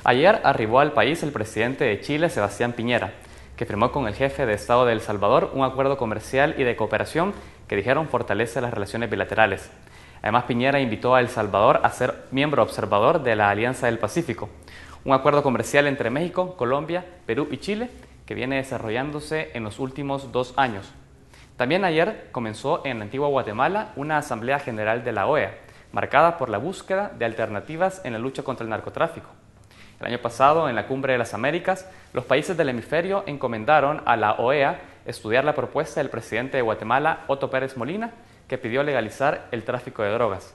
Ayer arribó al país el presidente de Chile, Sebastián Piñera, que firmó con el jefe de Estado de El Salvador un acuerdo comercial y de cooperación que dijeron fortalece las relaciones bilaterales. Además, Piñera invitó a El Salvador a ser miembro observador de la Alianza del Pacífico, un acuerdo comercial entre México, Colombia, Perú y Chile que viene desarrollándose en los últimos 2 años. También ayer comenzó en Antigua Guatemala una Asamblea General de la OEA, marcada por la búsqueda de alternativas en la lucha contra el narcotráfico. El año pasado, en la Cumbre de las Américas, los países del hemisferio encomendaron a la OEA estudiar la propuesta del presidente de Guatemala, Otto Pérez Molina, que pidió legalizar el tráfico de drogas.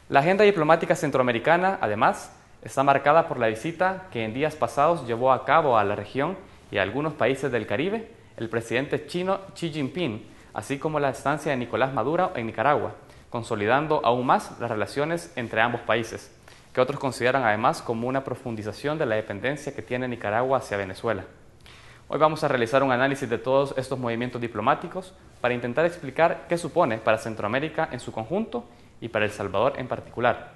La agenda diplomática centroamericana, además, está marcada por la visita que en días pasados llevó a cabo a la región y a algunos países del Caribe el presidente chino Xi Jinping, así como la estancia de Nicolás Maduro en Nicaragua, consolidando aún más las relaciones entre ambos países, que otros consideran además como una profundización de la dependencia que tiene Nicaragua hacia Venezuela. Hoy vamos a realizar un análisis de todos estos movimientos diplomáticos para intentar explicar qué supone para Centroamérica en su conjunto y para El Salvador en particular.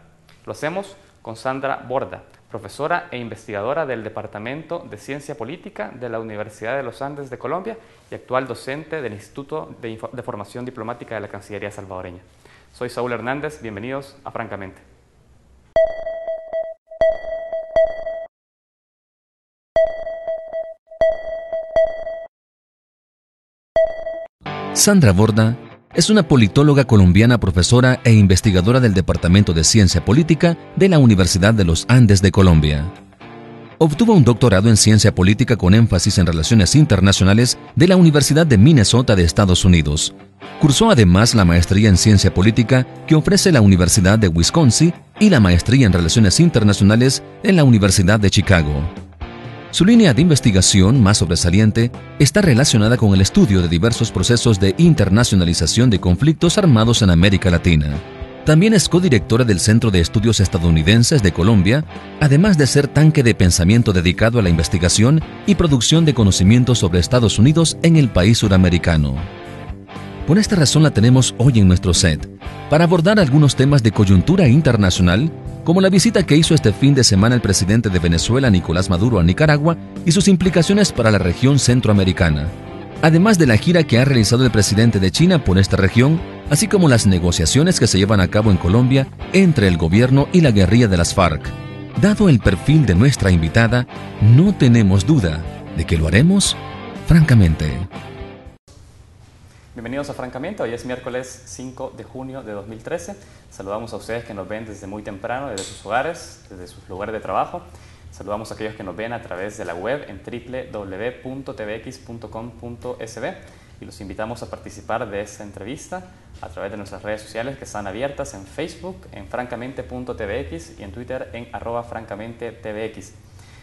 Lo hacemos con Sandra Borda, profesora e investigadora del Departamento de Ciencia Política de la Universidad de los Andes de Colombia y actual docente del Instituto de Formación Diplomática de la Cancillería salvadoreña. Soy Saúl Hernández, bienvenidos a Francamente. Sandra Borda es una politóloga colombiana, profesora e investigadora del Departamento de Ciencia Política de la Universidad de los Andes de Colombia. Obtuvo un doctorado en Ciencia Política con énfasis en Relaciones Internacionales de la Universidad de Minnesota de Estados Unidos. Cursó además la maestría en Ciencia Política que ofrece la Universidad de Wisconsin y la maestría en Relaciones Internacionales en la Universidad de Chicago. Su línea de investigación más sobresaliente está relacionada con el estudio de diversos procesos de internacionalización de conflictos armados en América Latina. También es codirectora del Centro de Estudios Estadounidenses de Colombia, además de ser tanque de pensamiento dedicado a la investigación y producción de conocimiento sobre Estados Unidos en el país suramericano. Por esta razón la tenemos hoy en nuestro set, para abordar algunos temas de coyuntura internacional, como la visita que hizo este fin de semana el presidente de Venezuela, Nicolás Maduro, a Nicaragua y sus implicaciones para la región centroamericana, además de la gira que ha realizado el presidente de China por esta región, así como las negociaciones que se llevan a cabo en Colombia entre el gobierno y la guerrilla de las FARC. Dado el perfil de nuestra invitada, no tenemos duda de que lo haremos francamente. Bienvenidos a Francamente, hoy es miércoles 5 de junio de 2013. Saludamos a ustedes que nos ven desde muy temprano, desde sus hogares, desde sus lugares de trabajo. Saludamos a aquellos que nos ven a través de la web en www.tvx.com.sb y los invitamos a participar de esta entrevista a través de nuestras redes sociales que están abiertas en Facebook, en francamente.tvx y en Twitter en @francamentetvx.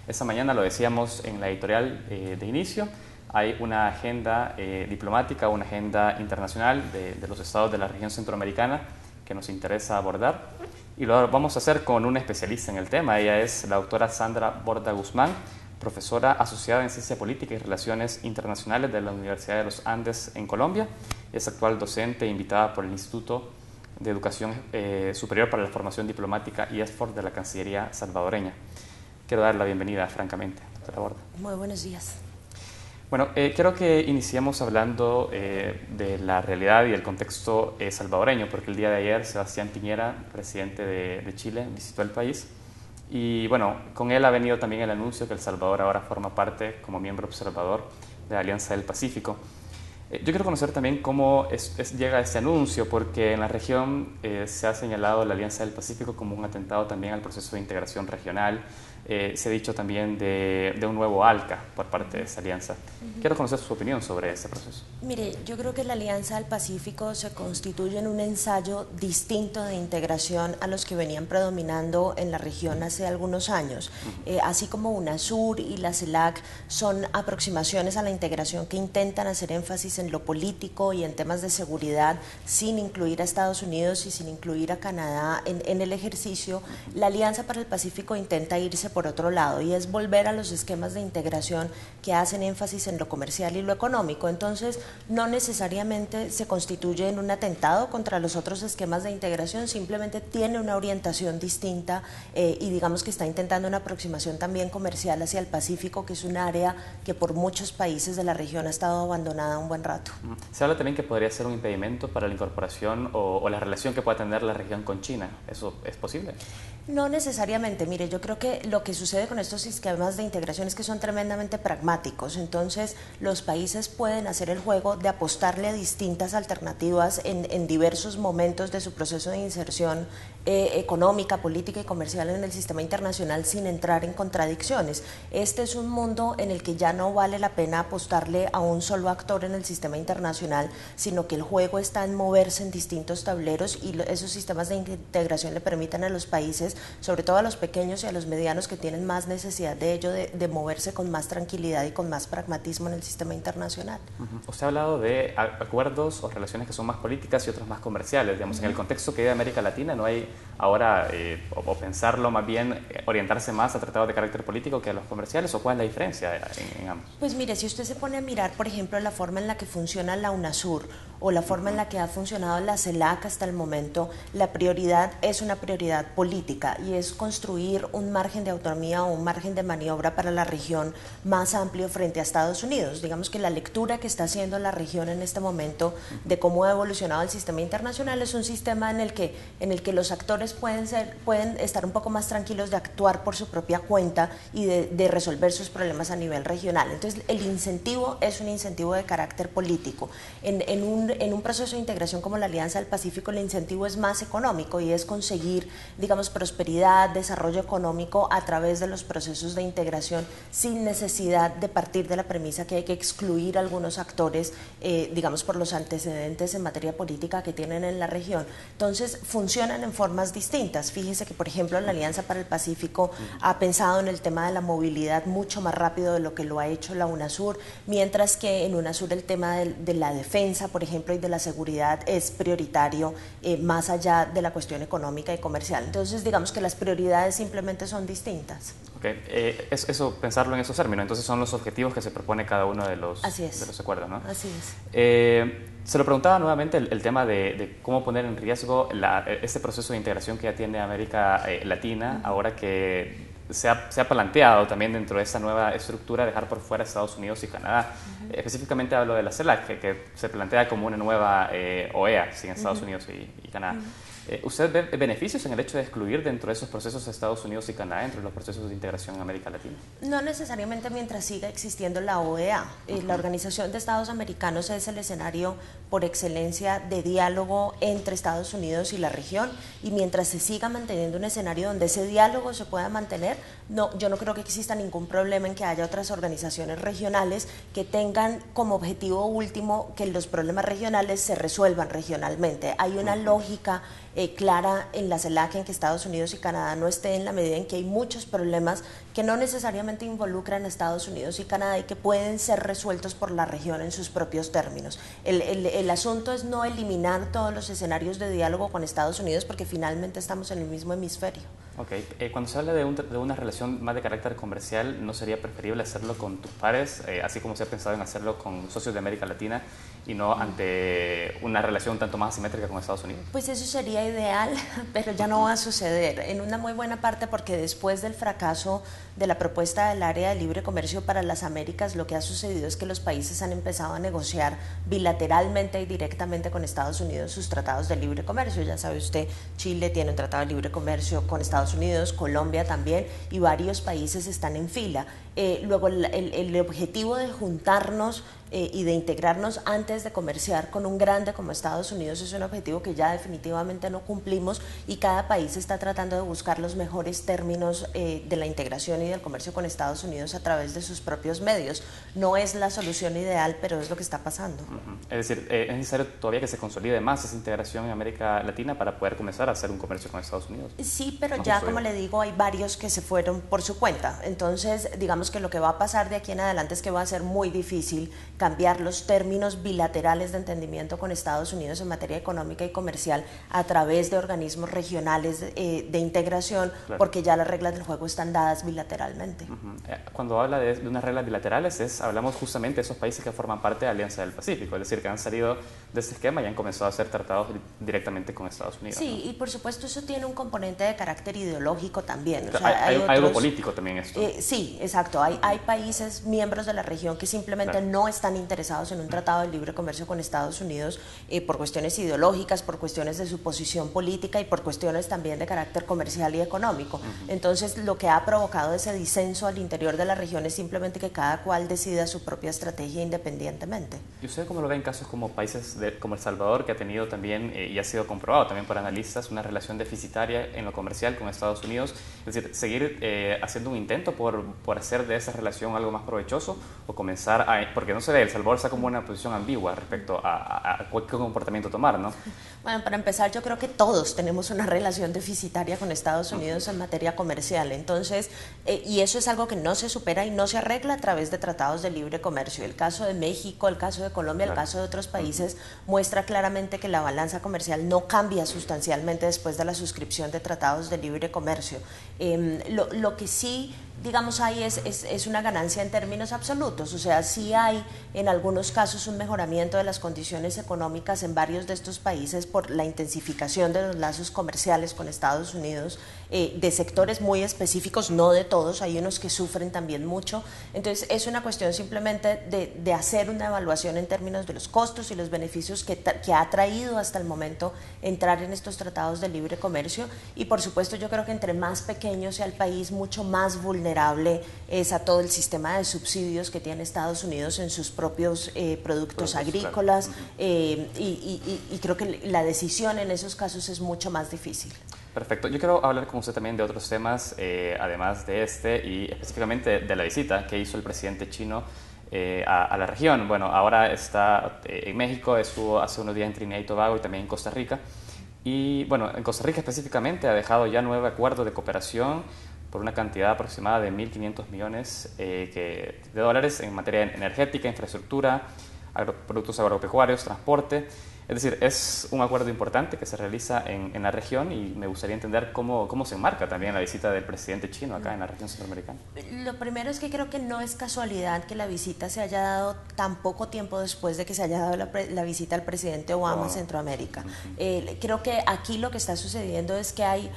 Esta mañana lo decíamos en la editorial de inicio. Hay una agenda diplomática, una agenda internacional de los estados de la región centroamericana que nos interesa abordar y lo vamos a hacer con una especialista en el tema. Ella es la doctora Sandra Borda Guzmán, profesora asociada en Ciencia Política y Relaciones Internacionales de la Universidad de los Andes en Colombia. Es actual docente invitada por el Instituto de Educación Superior para la Formación Diplomática IESFOR de la Cancillería salvadoreña. Quiero dar la bienvenida, francamente, doctora Borda. Muy buenos días. Bueno, quiero que iniciemos hablando de la realidad y el contexto salvadoreño, porque el día de ayer Sebastián Piñera, presidente de Chile, visitó el país y bueno, con él ha venido también el anuncio que El Salvador ahora forma parte como miembro observador de la Alianza del Pacífico. Yo quiero conocer también cómo llega este anuncio, porque en la región se ha señalado la Alianza del Pacífico como un atentado también al proceso de integración regional. Se ha dicho también de un nuevo ALCA por parte de esa alianza. Quiero conocer su opinión sobre ese proceso. Mire, yo creo que la Alianza del Pacífico se constituye en un ensayo distinto de integración a los que venían predominando en la región hace algunos años. Así como UNASUR y la CELAC son aproximaciones a la integración que intentan hacer énfasis en lo político y en temas de seguridad sin incluir a Estados Unidos y sin incluir a Canadá en el ejercicio, la Alianza para el Pacífico intenta irse por otro lado, y es volver a los esquemas de integración que hacen énfasis en lo comercial y lo económico. Entonces, no necesariamente se constituye en un atentado contra los otros esquemas de integración, simplemente tiene una orientación distinta y digamos que está intentando una aproximación también comercial hacia el Pacífico, que es un área que por muchos países de la región ha estado abandonada un buen rato. Se habla también que podría ser un impedimento para la incorporación o la relación que pueda tener la región con China. ¿Eso es posible? No necesariamente. Mire, yo creo que lo que sucede con estos esquemas de integración es que son tremendamente pragmáticos. Entonces, los países pueden hacer el juego de apostarle a distintas alternativas en diversos momentos de su proceso de inserción económica, política y comercial en el sistema internacional sin entrar en contradicciones. Este es un mundo en el que ya no vale la pena apostarle a un solo actor en el sistema internacional, sino que el juego está en moverse en distintos tableros y esos sistemas de integración le permiten a los países, sobre todo a los pequeños y a los medianos que tienen más necesidad de ello, de moverse con más tranquilidad y con más pragmatismo en el sistema internacional. Usted ha hablado de acuerdos o relaciones que son más políticas y otros más comerciales. Digamos, en el contexto que vive América Latina no hay ahora, o pensarlo más bien, orientarse más a tratados de carácter político que a los comerciales, o cuál es la diferencia en ambos. Pues mire, si usted se pone a mirar, por ejemplo, la forma en la que funciona la UNASUR o la forma en la que ha funcionado la CELAC hasta el momento, la prioridad es una prioridad política y es construir un margen de autonomía o un margen de maniobra para la región más amplio frente a Estados Unidos. Digamos que la lectura que está haciendo la región en este momento de cómo ha evolucionado el sistema internacional es un sistema en el que los actores pueden estar un poco más tranquilos de actuar por su propia cuenta y de resolver sus problemas a nivel regional. Entonces, el incentivo es un incentivo de carácter político. En un proceso de integración como la Alianza del Pacífico, el incentivo es más económico y es conseguir, digamos, prosperidad, desarrollo económico a través de los procesos de integración sin necesidad de partir de la premisa que hay que excluir a algunos actores, digamos, por los antecedentes en materia política que tienen en la región. Entonces, funcionan en formas distintas. Fíjese que, por ejemplo, la Alianza para el Pacífico ha pensado en el tema de la movilidad mucho más rápido de lo que lo ha hecho la UNASUR, mientras que en UNASUR el tema de la defensa, por ejemplo, y de la seguridad es prioritario más allá de la cuestión económica y comercial. Entonces, digamos que las prioridades simplemente son distintas. Okay. Eso, pensarlo en esos términos, entonces son los objetivos que se propone cada uno de los acuerdos, ¿no? Así es. Se lo preguntaba nuevamente el tema de cómo poner en riesgo este proceso de integración que ya tiene América Latina, ahora que se ha planteado también dentro de esta nueva estructura dejar por fuera Estados Unidos y Canadá. Específicamente hablo de la CELAC, que se plantea como una nueva OEA sin Estados Unidos y Canadá. ¿Usted ve beneficios en el hecho de excluir dentro de esos procesos a Estados Unidos y Canadá entre los procesos de integración en América Latina? No necesariamente mientras siga existiendo la OEA. La Organización de Estados Americanos es el escenario por excelencia de diálogo entre Estados Unidos y la región, y mientras se siga manteniendo un escenario donde ese diálogo se pueda mantener, yo no creo que exista ningún problema en que haya otras organizaciones regionales que tengan como objetivo último que los problemas regionales se resuelvan regionalmente. Hay una lógica clara en la CELAC en que Estados Unidos y Canadá no estén, en la medida en que hay muchos problemas que no necesariamente involucran a Estados Unidos y Canadá y que pueden ser resueltos por la región en sus propios términos. El asunto es no eliminar todos los escenarios de diálogo con Estados Unidos porque finalmente estamos en el mismo hemisferio. Okay. Cuando se habla de una relación más de carácter comercial, ¿no sería preferible hacerlo con tus pares, así como se ha pensado en hacerlo con socios de América Latina y no ante una relación un tanto más asimétrica con Estados Unidos? Pues eso sería ideal, pero ya no va a suceder, en una muy buena parte porque después del fracaso de la propuesta del área de libre comercio para las Américas, lo que ha sucedido es que los países han empezado a negociar bilateralmente y directamente con Estados Unidos sus tratados de libre comercio. Ya sabe usted, Chile tiene un tratado de libre comercio con Estados Unidos, Colombia también, y varios países están en fila. Luego el objetivo de juntarnos y de integrarnos antes de comerciar con un grande como Estados Unidos es un objetivo que ya definitivamente no cumplimos, y cada país está tratando de buscar los mejores términos de la integración y del comercio con Estados Unidos a través de sus propios medios. No es la solución ideal, pero es lo que está pasando. Es decir, es necesario todavía que se consolide más esa integración en América Latina para poder comenzar a hacer un comercio con Estados Unidos. Sí, pero ya, como le digo, hay varios que se fueron por su cuenta. Entonces, digamos digamos que lo que va a pasar de aquí en adelante es que va a ser muy difícil cambiar los términos bilaterales de entendimiento con Estados Unidos en materia económica y comercial a través de organismos regionales de integración, claro, porque ya las reglas del juego están dadas bilateralmente. Cuando habla de unas reglas bilaterales, hablamos justamente de esos países que forman parte de la Alianza del Pacífico, es decir, que han salido de este esquema y han comenzado a hacer tratados directamente con Estados Unidos. Sí, ¿no? Y por supuesto eso tiene un componente de carácter ideológico también. O sea, hay algo político también esto. Sí, exacto. Hay países miembros de la región que simplemente, claro, no están interesados en un tratado de libre comercio con Estados Unidos por cuestiones ideológicas, por cuestiones de su posición política y por cuestiones también de carácter comercial y económico. Entonces, lo que ha provocado ese disenso al interior de la región es simplemente que cada cual decida su propia estrategia independientemente. ¿Y usted cómo lo ve en casos como países como El Salvador, que ha tenido también, y ha sido comprobado también por analistas, una relación deficitaria en lo comercial con Estados Unidos? Es decir, seguir haciendo un intento por hacer de esa relación algo más provechoso o comenzar a... Porque no se ve, El Salvador está como una posición ambigua respecto a qué comportamiento tomar, ¿no? Bueno, para empezar, yo creo que todos tenemos una relación deficitaria con Estados Unidos en materia comercial. Entonces, y eso es algo que no se supera y no se arregla a través de tratados de libre comercio. El caso de México, el caso de Colombia, el caso de otros países muestra claramente que la balanza comercial no cambia sustancialmente después de la suscripción de tratados de libre comercio. Lo que sí, digamos, hay es una ganancia en términos absolutos, o sea, sí hay en algunos casos un mejoramiento de las condiciones económicas en varios de estos países por la intensificación de los lazos comerciales con Estados Unidos, de sectores muy específicos, no de todos, hay unos que sufren también mucho. Entonces es una cuestión simplemente de hacer una evaluación en términos de los costos y los beneficios que ha traído hasta el momento entrar en estos tratados de libre comercio, y por supuesto yo creo que entre más pequeño sea el país, mucho más vulnerable es a todo el sistema de subsidios que tiene Estados Unidos en sus propios productos agrícolas, claro. Y creo que la decisión en esos casos es mucho más difícil. Perfecto. Yo quiero hablar con usted también de otros temas, además de este, y específicamente de la visita que hizo el presidente chino a la región. Bueno, ahora está en México, estuvo hace unos días en Trinidad y Tobago y también en Costa Rica. Y bueno, en Costa Rica específicamente ha dejado ya 9 acuerdos de cooperación por una cantidad aproximada de 1.500 millones de dólares en materia energética, infraestructura, productos agropecuarios, transporte. Es decir, es un acuerdo importante que se realiza en la región, y me gustaría entender cómo se enmarca también la visita del presidente chino acá en la región centroamericana. Lo primero es que creo que no es casualidad que la visita se haya dado tan poco tiempo después de que se haya dado la visita al presidente Obama a Centroamérica. Creo que aquí lo que está sucediendo es que hay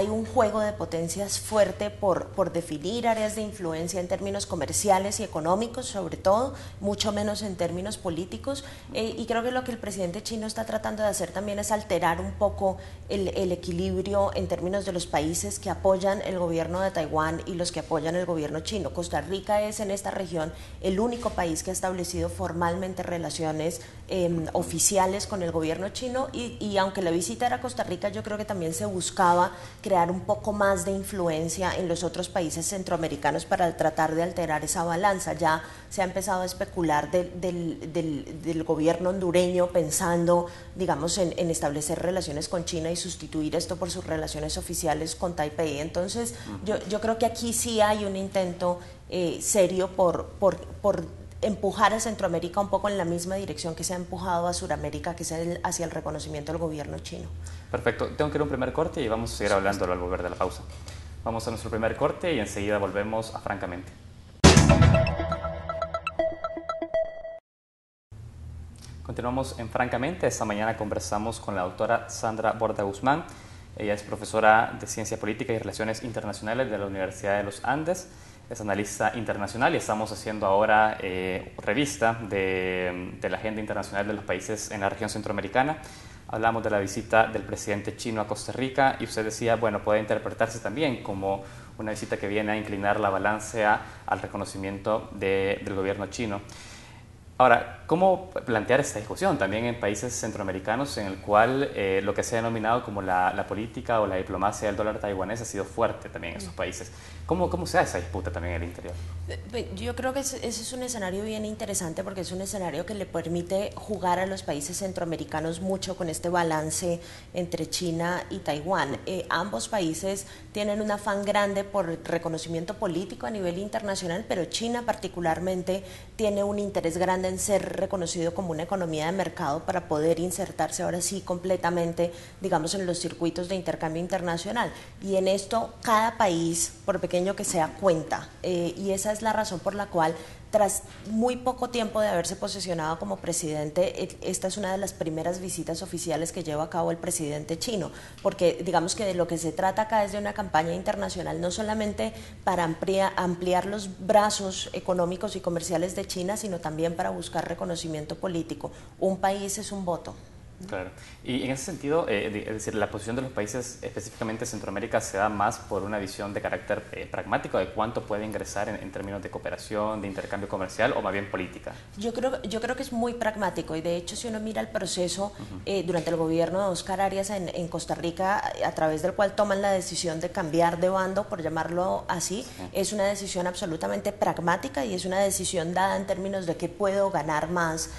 un juego de potencias fuerte por definir áreas de influencia en términos comerciales y económicos, sobre todo, mucho menos en términos políticos, y creo que lo que el presidente chino está tratando de hacer también es alterar un poco el equilibrio en términos de los países que apoyan el gobierno de Taiwán y los que apoyan el gobierno chino. Costa Rica es en esta región el único país que ha establecido formalmente relaciones oficiales con el gobierno chino, y aunque la visita era a Costa Rica, yo creo que también se buscaba crear un poco más de influencia en los otros países centroamericanos para tratar de alterar esa balanza. Ya se ha empezado a especular del gobierno hondureño pensando, digamos, en establecer relaciones con China y sustituir esto por sus relaciones oficiales con Taipei. Entonces, yo creo que aquí sí hay un intento serio por empujar a Centroamérica un poco en la misma dirección que se ha empujado a Sudamérica, que es hacia el reconocimiento del gobierno chino. Perfecto. Tengo que ir a un primer corte y vamos a seguir hablándolo al volver de la pausa. Vamos a nuestro primer corte y enseguida volvemos a Francamente. Continuamos en Francamente. Esta mañana conversamos con la doctora Sandra Borda Guzmán. Ella es profesora de Ciencia Política y Relaciones Internacionales de la Universidad de los Andes. Es analista internacional y estamos haciendo ahora revista de la agenda internacional de los países en la región centroamericana. Hablamos de la visita del presidente chino a Costa Rica y usted decía, bueno, puede interpretarse también como una visita que viene a inclinar la balanza al reconocimiento del gobierno chino. Ahora, ¿cómo plantear esta discusión también en países centroamericanos en el cual lo que se ha denominado como la política o la diplomacia del dólar taiwanés ha sido fuerte también en esos países? ¿Cómo se da esa disputa también en el interior? Yo creo que ese es un escenario bien interesante porque es un escenario que le permite jugar a los países centroamericanos mucho con este balance entre China y Taiwán. Ambos países tienen un afán grande por reconocimiento político a nivel internacional, pero China particularmente tiene un interés grande en ser reconocido como una economía de mercado para poder insertarse ahora sí completamente, digamos, en los circuitos de intercambio internacional. Y en esto cada país, por pequeño que sea, cuenta. Y esa es la razón por la cual, tras muy poco tiempo de haberse posesionado como presidente, esta es una de las primeras visitas oficiales que lleva a cabo el presidente chino, porque digamos que de lo que se trata acá es de una campaña internacional, no solamente para ampliar los brazos económicos y comerciales de China, sino también para buscar reconocimiento político. Un país es un voto. Claro. Y en ese sentido, es decir, la posición de los países, específicamente Centroamérica, se da más por una visión de carácter pragmático de cuánto puede ingresar en términos de cooperación, de intercambio comercial o más bien política. Yo creo que es muy pragmático y de hecho si uno mira el proceso durante el gobierno de Óscar Arias en Costa Rica, a través del cual toman la decisión de cambiar de bando, por llamarlo así, es una decisión absolutamente pragmática y es una decisión dada en términos de qué puedo ganar más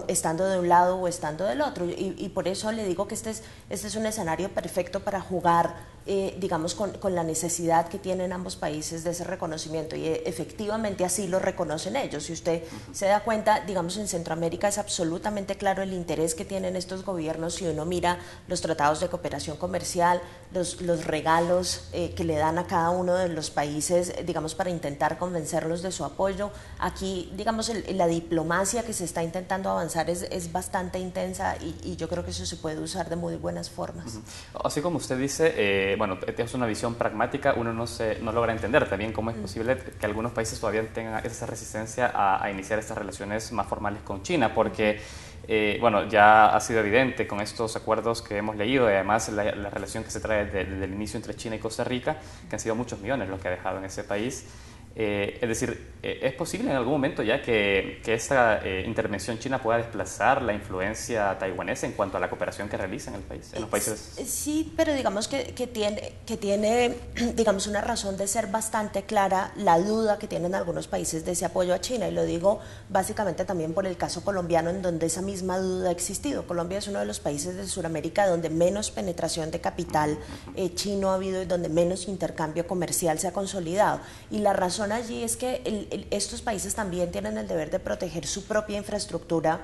estando de un lado o estando del otro. Y por eso le digo que este es un escenario perfecto para jugar, digamos, con la necesidad que tienen ambos países de ese reconocimiento. Y efectivamente así lo reconocen ellos. Si usted se da cuenta, digamos, en Centroamérica es absolutamente claro el interés que tienen estos gobiernos. Si uno mira los tratados de cooperación comercial, los regalos que le dan a cada uno de los países, digamos, para intentar convencerlos de su apoyo. Aquí, digamos, la diplomacia que se está intentando avanzar es bastante intensa y yo creo que eso se puede usar de muy buenas formas. Así como usted dice, bueno, es una visión pragmática, uno no logra entender también cómo es posible que algunos países todavía tengan esa resistencia a iniciar estas relaciones más formales con China, porque bueno, ya ha sido evidente con estos acuerdos que hemos leído y además la relación que se trae desde el inicio entre China y Costa Rica, que han sido muchos millones los que ha dejado en ese país. Es decir, ¿es posible en algún momento ya que esta intervención china pueda desplazar la influencia taiwanesa en cuanto a la cooperación que realiza en el país, en los países? Sí, pero digamos que tiene digamos una razón de ser bastante clara la duda que tienen algunos países de ese apoyo a China, y lo digo básicamente también por el caso colombiano, en donde esa misma duda ha existido. Colombia es uno de los países de Sudamérica donde menos penetración de capital chino ha habido y donde menos intercambio comercial se ha consolidado, y la razón allí es que estos países también tienen el deber de proteger su propia infraestructura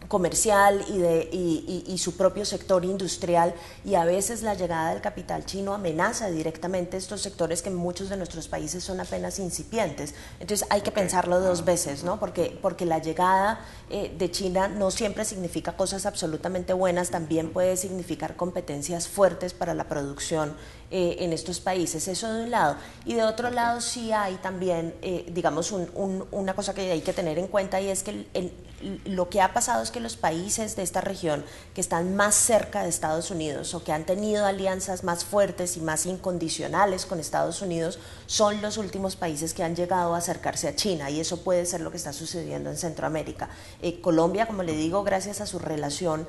comercial y su propio sector industrial, y a veces la llegada del capital chino amenaza directamente estos sectores que en muchos de nuestros países son apenas incipientes. Entonces hay que pensarlo dos veces, ¿no? Porque la llegada de China no siempre significa cosas absolutamente buenas, también puede significar competencias fuertes para la producción en estos países. Eso de un lado. Y de otro lado sí hay también, digamos, una cosa que hay que tener en cuenta, y es que lo que ha pasado es que los países de esta región que están más cerca de Estados Unidos o que han tenido alianzas más fuertes y más incondicionales con Estados Unidos son los últimos países que han llegado a acercarse a China, y eso puede ser lo que está sucediendo en Centroamérica. Colombia, como le digo, gracias a su relación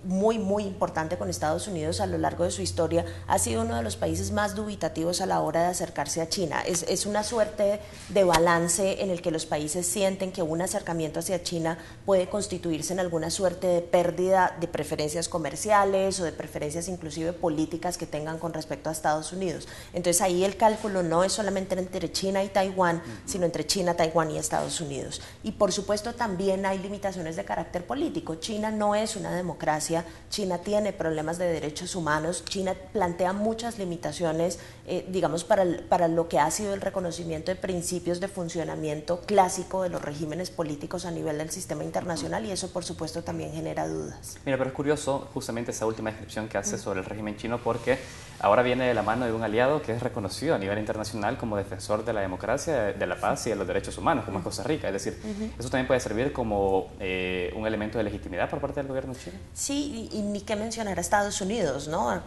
muy importante con Estados Unidos a lo largo de su historia, ha sido uno de los países más dubitativos a la hora de acercarse a China. Es una suerte de balance en el que los países sienten que un acercamiento hacia China puede constituirse en alguna suerte de pérdida de preferencias comerciales o de preferencias inclusive políticas que tengan con respecto a Estados Unidos. Entonces ahí el cálculo no es solamente entre China y Taiwán, sino entre China, Taiwán y Estados Unidos. Y por supuesto también hay limitaciones de carácter político. China no es una democracia, China tiene problemas de derechos humanos, China plantea muchas limitaciones, digamos, para lo que ha sido el reconocimiento de principios de funcionamiento clásico de los regímenes políticos a nivel del sistema internacional, y eso por supuesto también genera dudas. Mira, pero es curioso justamente esa última descripción que hace sobre el régimen chino, porque ahora viene de la mano de un aliado que es reconocido a nivel internacional como defensor de la democracia, de la paz y de los derechos humanos, como es Costa Rica. Es decir, ¿eso también puede servir como un elemento de legitimidad por parte del gobierno chino? Sí, y ni qué mencionar a Estados Unidos, ¿no?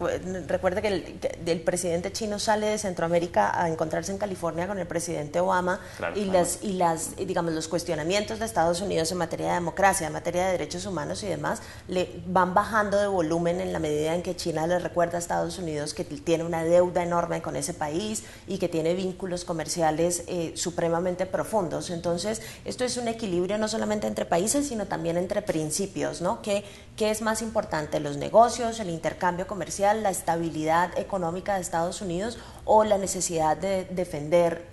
Recuerde que el presidente chino sale de Centroamérica a encontrarse en California con el presidente Obama, claro, digamos, los cuestionamientos de Estados Unidos en en materia de democracia, en materia de derechos humanos y demás, le van bajando de volumen en la medida en que China le recuerda a Estados Unidos que tiene una deuda enorme con ese país y que tiene vínculos comerciales supremamente profundos. Entonces, esto es un equilibrio no solamente entre países, sino también entre principios, ¿no? ¿Qué es más importante? ¿Los negocios, el intercambio comercial, la estabilidad económica de Estados Unidos o la necesidad de defender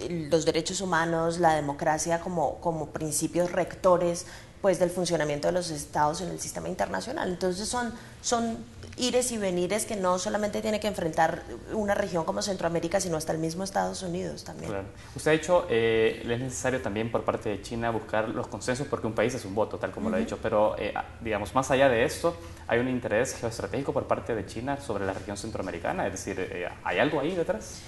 los derechos humanos, la democracia como principios rectores pues del funcionamiento de los estados en el sistema internacional? Entonces son ires y venires que no solamente tiene que enfrentar una región como Centroamérica, sino hasta el mismo Estados Unidos también. Claro. Usted ha dicho, es necesario también por parte de China buscar los consensos porque un país es un voto, tal como lo ha dicho, pero digamos, más allá de esto, ¿hay un interés geoestratégico por parte de China sobre la región centroamericana? Es decir, ¿hay algo ahí detrás?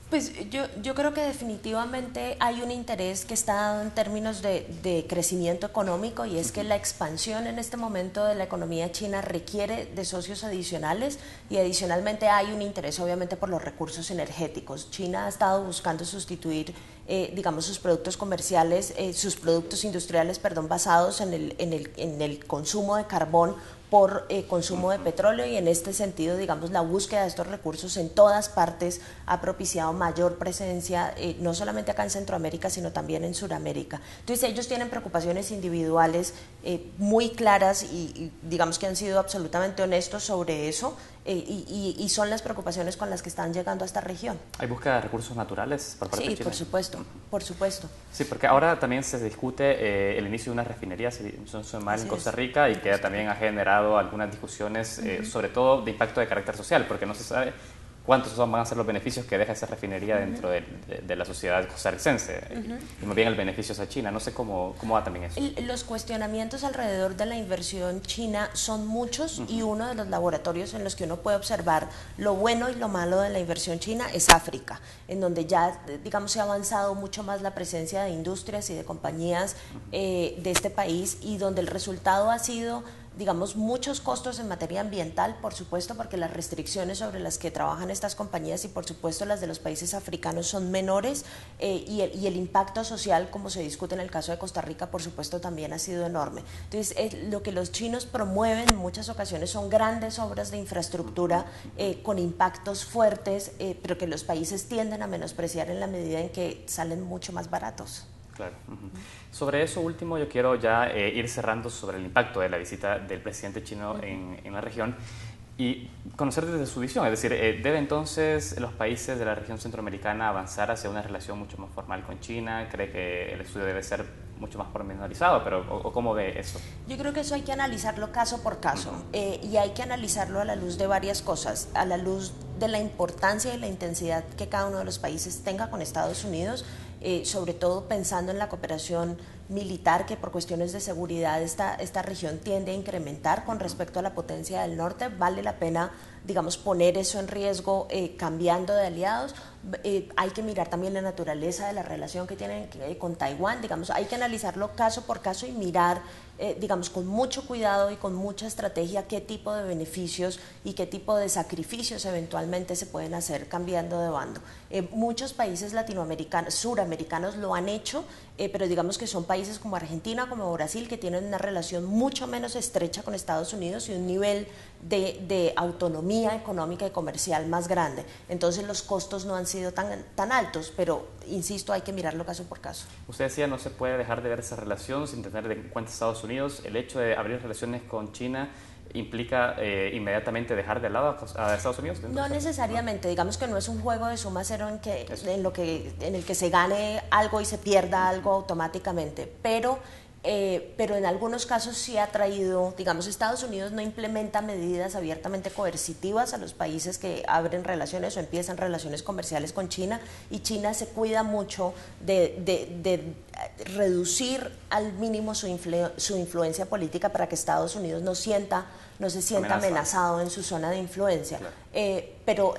Pues yo creo que definitivamente hay un interés que está dado en términos de crecimiento económico, y es que la expansión en este momento de la economía china requiere de socios adicionales, y adicionalmente hay un interés obviamente por los recursos energéticos. China ha estado buscando sustituir digamos sus productos comerciales, sus productos industriales, perdón, basados en el consumo de carbón por consumo de petróleo, y en este sentido, digamos, la búsqueda de estos recursos en todas partes ha propiciado mayor presencia, no solamente acá en Centroamérica, sino también en Sudamérica. Entonces ellos tienen preocupaciones individuales muy claras y digamos que han sido absolutamente honestos sobre eso, y son las preocupaciones con las que están llegando a esta región. ¿Hay búsqueda de recursos naturales por parte de China? Sí, por supuesto. Sí, porque ahora también se discute el inicio de una refinería, si no soy mal, en Costa Rica, y que también ha generado algunas discusiones, sobre todo de impacto de carácter social, porque no se sabe cuántos van a ser los beneficios que deja esa refinería dentro de la sociedad costarricense, y más bien el beneficio es a China. No sé cómo va también eso. Los cuestionamientos alrededor de la inversión china son muchos, y uno de los laboratorios en los que uno puede observar lo bueno y lo malo de la inversión china es África, en donde ya, digamos, se ha avanzado mucho más la presencia de industrias y de compañías de este país, y donde el resultado ha sido, digamos, muchos costos en materia ambiental, por supuesto, porque las restricciones sobre las que trabajan estas compañías y por supuesto las de los países africanos son menores, y el impacto social, como se discute en el caso de Costa Rica, por supuesto también ha sido enorme. Entonces, lo que los chinos promueven en muchas ocasiones son grandes obras de infraestructura con impactos fuertes, pero que los países tienden a menospreciar en la medida en que salen mucho más baratos. Claro. Sobre eso último yo quiero ya ir cerrando sobre el impacto de la visita del presidente chino en la región y conocer desde su visión, es decir, ¿debe entonces los países de la región centroamericana avanzar hacia una relación mucho más formal con China? ¿Cree que el estudio debe ser mucho más pormenorizado? ¿O cómo ve eso? Yo creo que eso hay que analizarlo caso por caso, y hay que analizarlo a la luz de varias cosas, a la luz de la importancia y la intensidad que cada uno de los países tenga con Estados Unidos, sobre todo pensando en la cooperación militar, que por cuestiones de seguridad esta región tiende a incrementar con respecto a la potencia del norte. Vale la pena, digamos, poner eso en riesgo cambiando de aliados. Hay que mirar también la naturaleza de la relación que tienen con Taiwán, digamos, hay que analizarlo caso por caso y mirar, digamos, con mucho cuidado y con mucha estrategia qué tipo de beneficios y qué tipo de sacrificios eventualmente se pueden hacer cambiando de bando. Muchos países latinoamericanos, suramericanos lo han hecho, pero digamos que son países como Argentina, como Brasil, que tienen una relación mucho menos estrecha con Estados Unidos y un nivel de autonomía económica y comercial más grande. Entonces los costos no han sido tan altos, pero insisto, hay que mirarlo caso por caso. Usted decía, no se puede dejar de ver esa relación sin tener en cuenta Estados Unidos. El hecho de abrir relaciones con China implica inmediatamente dejar de lado a Estados Unidos. No necesariamente, digamos que no es un juego de suma cero en el que se gane algo y se pierda algo automáticamente, pero en algunos casos sí ha traído, digamos, Estados Unidos no implementa medidas abiertamente coercitivas a los países que abren relaciones o empiezan relaciones comerciales con China, y China se cuida mucho de reducir al mínimo su influencia política para que Estados Unidos no se sienta amenazado en su zona de influencia. Claro. pero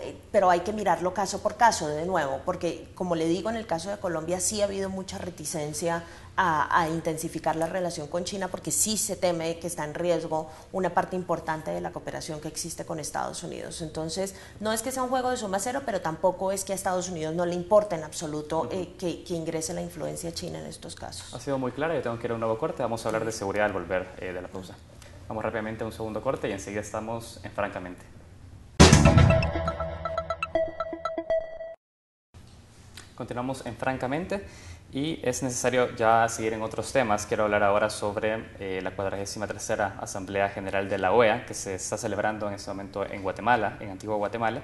hay que mirarlo caso por caso de nuevo, porque como le digo, en el caso de Colombia sí ha habido mucha reticencia a intensificar la relación con China, porque sí se teme que está en riesgo una parte importante de la cooperación que existe con Estados Unidos. Entonces, no es que sea un juego de suma cero, pero tampoco es que a Estados Unidos no le importa en absoluto que ingrese la influencia china en estos casos. Ha sido muy clara, yo tengo que ir a un nuevo corte, vamos a hablar de seguridad al volver de la pausa. Vamos rápidamente a un segundo corte y enseguida estamos en Francamente. Continuamos en Francamente y es necesario ya seguir en otros temas. Quiero hablar ahora sobre la 43ª Asamblea General de la OEA, que se está celebrando en este momento en Guatemala, en Antigua Guatemala.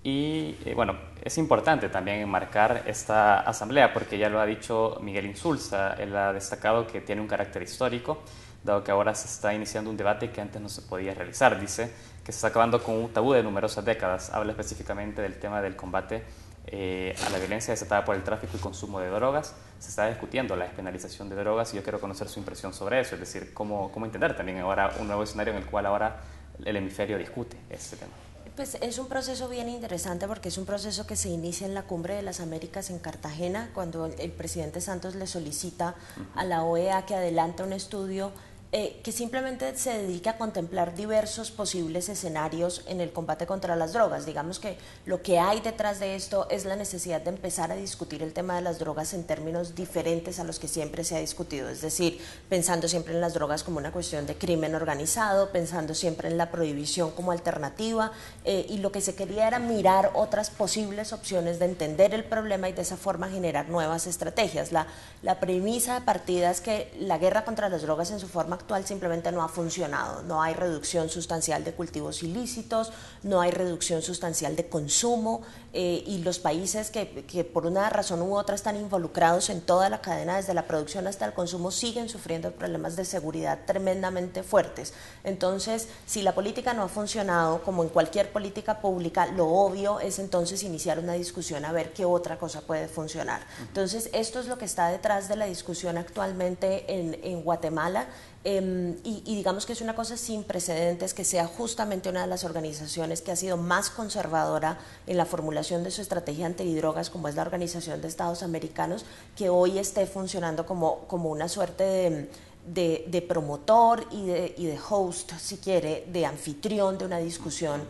Y bueno, es importante también enmarcar esta asamblea porque ya lo ha dicho Miguel Insulza. Él ha destacado que tiene un carácter histórico, dado que ahora se está iniciando un debate que antes no se podía realizar. Dice que se está acabando con un tabú de numerosas décadas. Habla específicamente del tema del combate a la violencia desatada por el tráfico y consumo de drogas. Se está discutiendo la despenalización de drogas y yo quiero conocer su impresión sobre eso, es decir, cómo entender también ahora un nuevo escenario en el cual ahora el hemisferio discute este tema. Pues es un proceso bien interesante porque es un proceso que se inicia en la Cumbre de las Américas en Cartagena, cuando el presidente Santos le solicita a la OEA que adelante un estudio que simplemente se dedique a contemplar diversos posibles escenarios en el combate contra las drogas. Digamos que lo que hay detrás de esto es la necesidad de empezar a discutir el tema de las drogas en términos diferentes a los que siempre se ha discutido, es decir, pensando siempre en las drogas como una cuestión de crimen organizado, pensando siempre en la prohibición como alternativa, y lo que se quería era mirar otras posibles opciones de entender el problema y de esa forma generar nuevas estrategias. La premisa de partida es que la guerra contra las drogas en su forma actual simplemente no ha funcionado. No hay reducción sustancial de cultivos ilícitos, no hay reducción sustancial de consumo, y los países que por una razón u otra están involucrados en toda la cadena, desde la producción hasta el consumo, siguen sufriendo problemas de seguridad tremendamente fuertes. Entonces, si la política no ha funcionado, como en cualquier política pública, lo obvio es entonces iniciar una discusión a ver qué otra cosa puede funcionar. Entonces, esto es lo que está detrás de la discusión actualmente en Guatemala. Y digamos que es una cosa sin precedentes que sea justamente una de las organizaciones que ha sido más conservadora en la formulación de su estrategia antidrogas, como es la Organización de Estados Americanos, que hoy esté funcionando como una suerte de promotor y de host, si quiere, de anfitrión de una discusión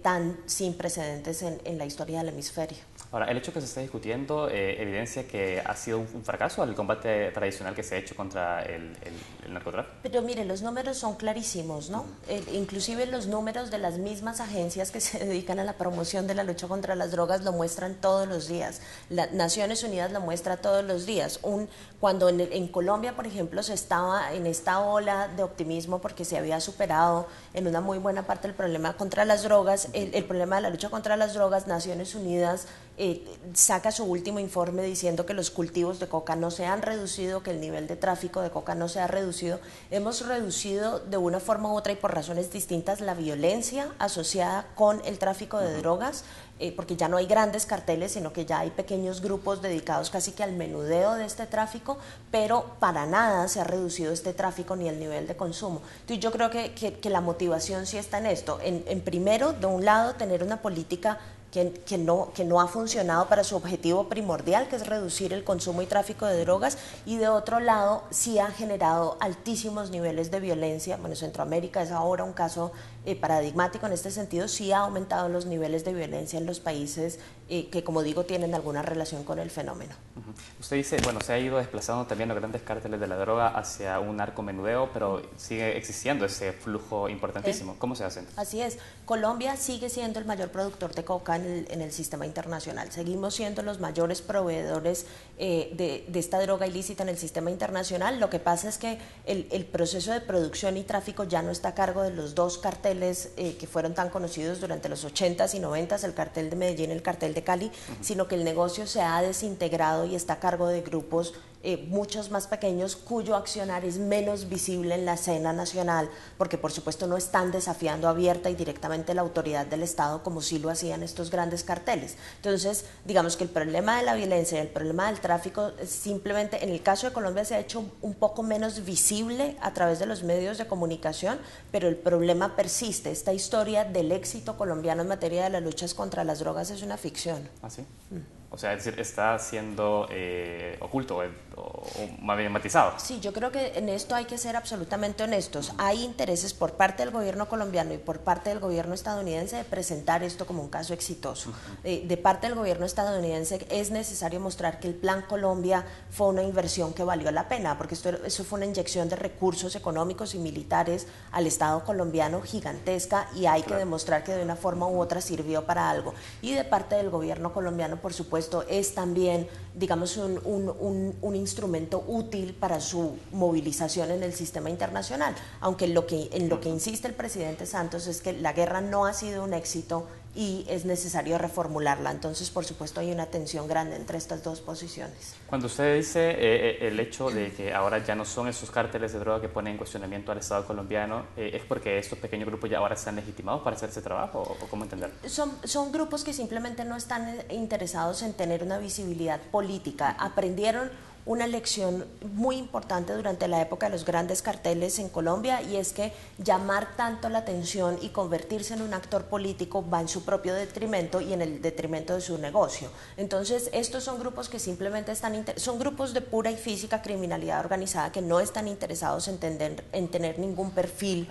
tan sin precedentes en la historia del hemisferio. Ahora, el hecho que se está discutiendo evidencia que ha sido un fracaso al combate tradicional que se ha hecho contra el narcotráfico. Pero mire, los números son clarísimos, ¿no? Inclusive los números de las mismas agencias que se dedican a la promoción de la lucha contra las drogas lo muestran todos los días. Naciones Unidas lo muestra todos los días. Cuando en Colombia, por ejemplo, se estaba en esta ola de optimismo porque se había superado en una muy buena parte el problema contra las drogas, el problema de la lucha contra las drogas, Naciones Unidas saca su último informe diciendo que los cultivos de coca no se han reducido, que el nivel de tráfico de coca no se ha reducido. Hemos reducido de una forma u otra y por razones distintas la violencia asociada con el tráfico de drogas, porque ya no hay grandes carteles, sino que ya hay pequeños grupos dedicados casi que al menudeo de este tráfico, pero para nada se ha reducido este tráfico ni el nivel de consumo. Entonces yo creo que la motivación sí está en esto, en primero, de un lado, tener una política que no ha funcionado para su objetivo primordial, que es reducir el consumo y tráfico de drogas, y de otro lado sí ha generado altísimos niveles de violencia. Bueno, Centroamérica es ahora un caso paradigmático en este sentido, sí ha aumentado los niveles de violencia en los países que, como digo, tienen alguna relación con el fenómeno. Usted dice, bueno, se ha ido desplazando también los grandes cárteles de la droga hacia un narcomenudeo, pero sigue existiendo ese flujo importantísimo. ¿Cómo se hace? Así es. Colombia sigue siendo el mayor productor de coca en el sistema internacional. Seguimos siendo los mayores proveedores de esta droga ilícita en el sistema internacional. Lo que pasa es que el proceso de producción y tráfico ya no está a cargo de los dos carteles que fueron tan conocidos durante los 80s y 90s, el cartel de Medellín y el cartel de Cali, sino que el negocio se ha desintegrado y está a cargo de grupos muchos más pequeños, cuyo accionar es menos visible en la escena nacional, porque por supuesto no están desafiando abierta y directamente la autoridad del Estado como sí lo hacían estos grandes carteles. Entonces, digamos que el problema de la violencia y el problema del tráfico simplemente, en el caso de Colombia, se ha hecho un poco menos visible a través de los medios de comunicación, pero el problema persiste. Esta historia del éxito colombiano en materia de las luchas contra las drogas es una ficción. ¿Ah, sí? O sea, es decir, está siendo oculto o más bien matizado. Sí, yo creo que en esto hay que ser absolutamente honestos. Hay intereses por parte del gobierno colombiano y por parte del gobierno estadounidense de presentar esto como un caso exitoso. De parte del gobierno estadounidense es necesario mostrar que el Plan Colombia fue una inversión que valió la pena, porque eso fue una inyección de recursos económicos y militares al Estado colombiano gigantesca, y hay que demostrar que de una forma u otra sirvió para algo. Y de parte del gobierno colombiano, por supuesto, es también, digamos, un instrumento útil para su movilización en el sistema internacional, aunque en lo que insiste el presidente Santos es que la guerra no ha sido un éxito y es necesario reformularla. Entonces, por supuesto, hay una tensión grande entre estas dos posiciones. Cuando usted dice el hecho de que ahora ya no son esos cárteles de droga que ponen en cuestionamiento al Estado colombiano, ¿es porque estos pequeños grupos ya ahora están legitimados para hacer ese trabajo o cómo entenderlo? Son grupos que simplemente no están interesados en tener una visibilidad política. Aprendieron una lección muy importante durante la época de los grandes carteles en Colombia, y es que llamar tanto la atención y convertirse en un actor político va en su propio detrimento y en el detrimento de su negocio. Entonces, estos son grupos que simplemente son grupos de pura y física criminalidad organizada que no están interesados en tener ningún perfil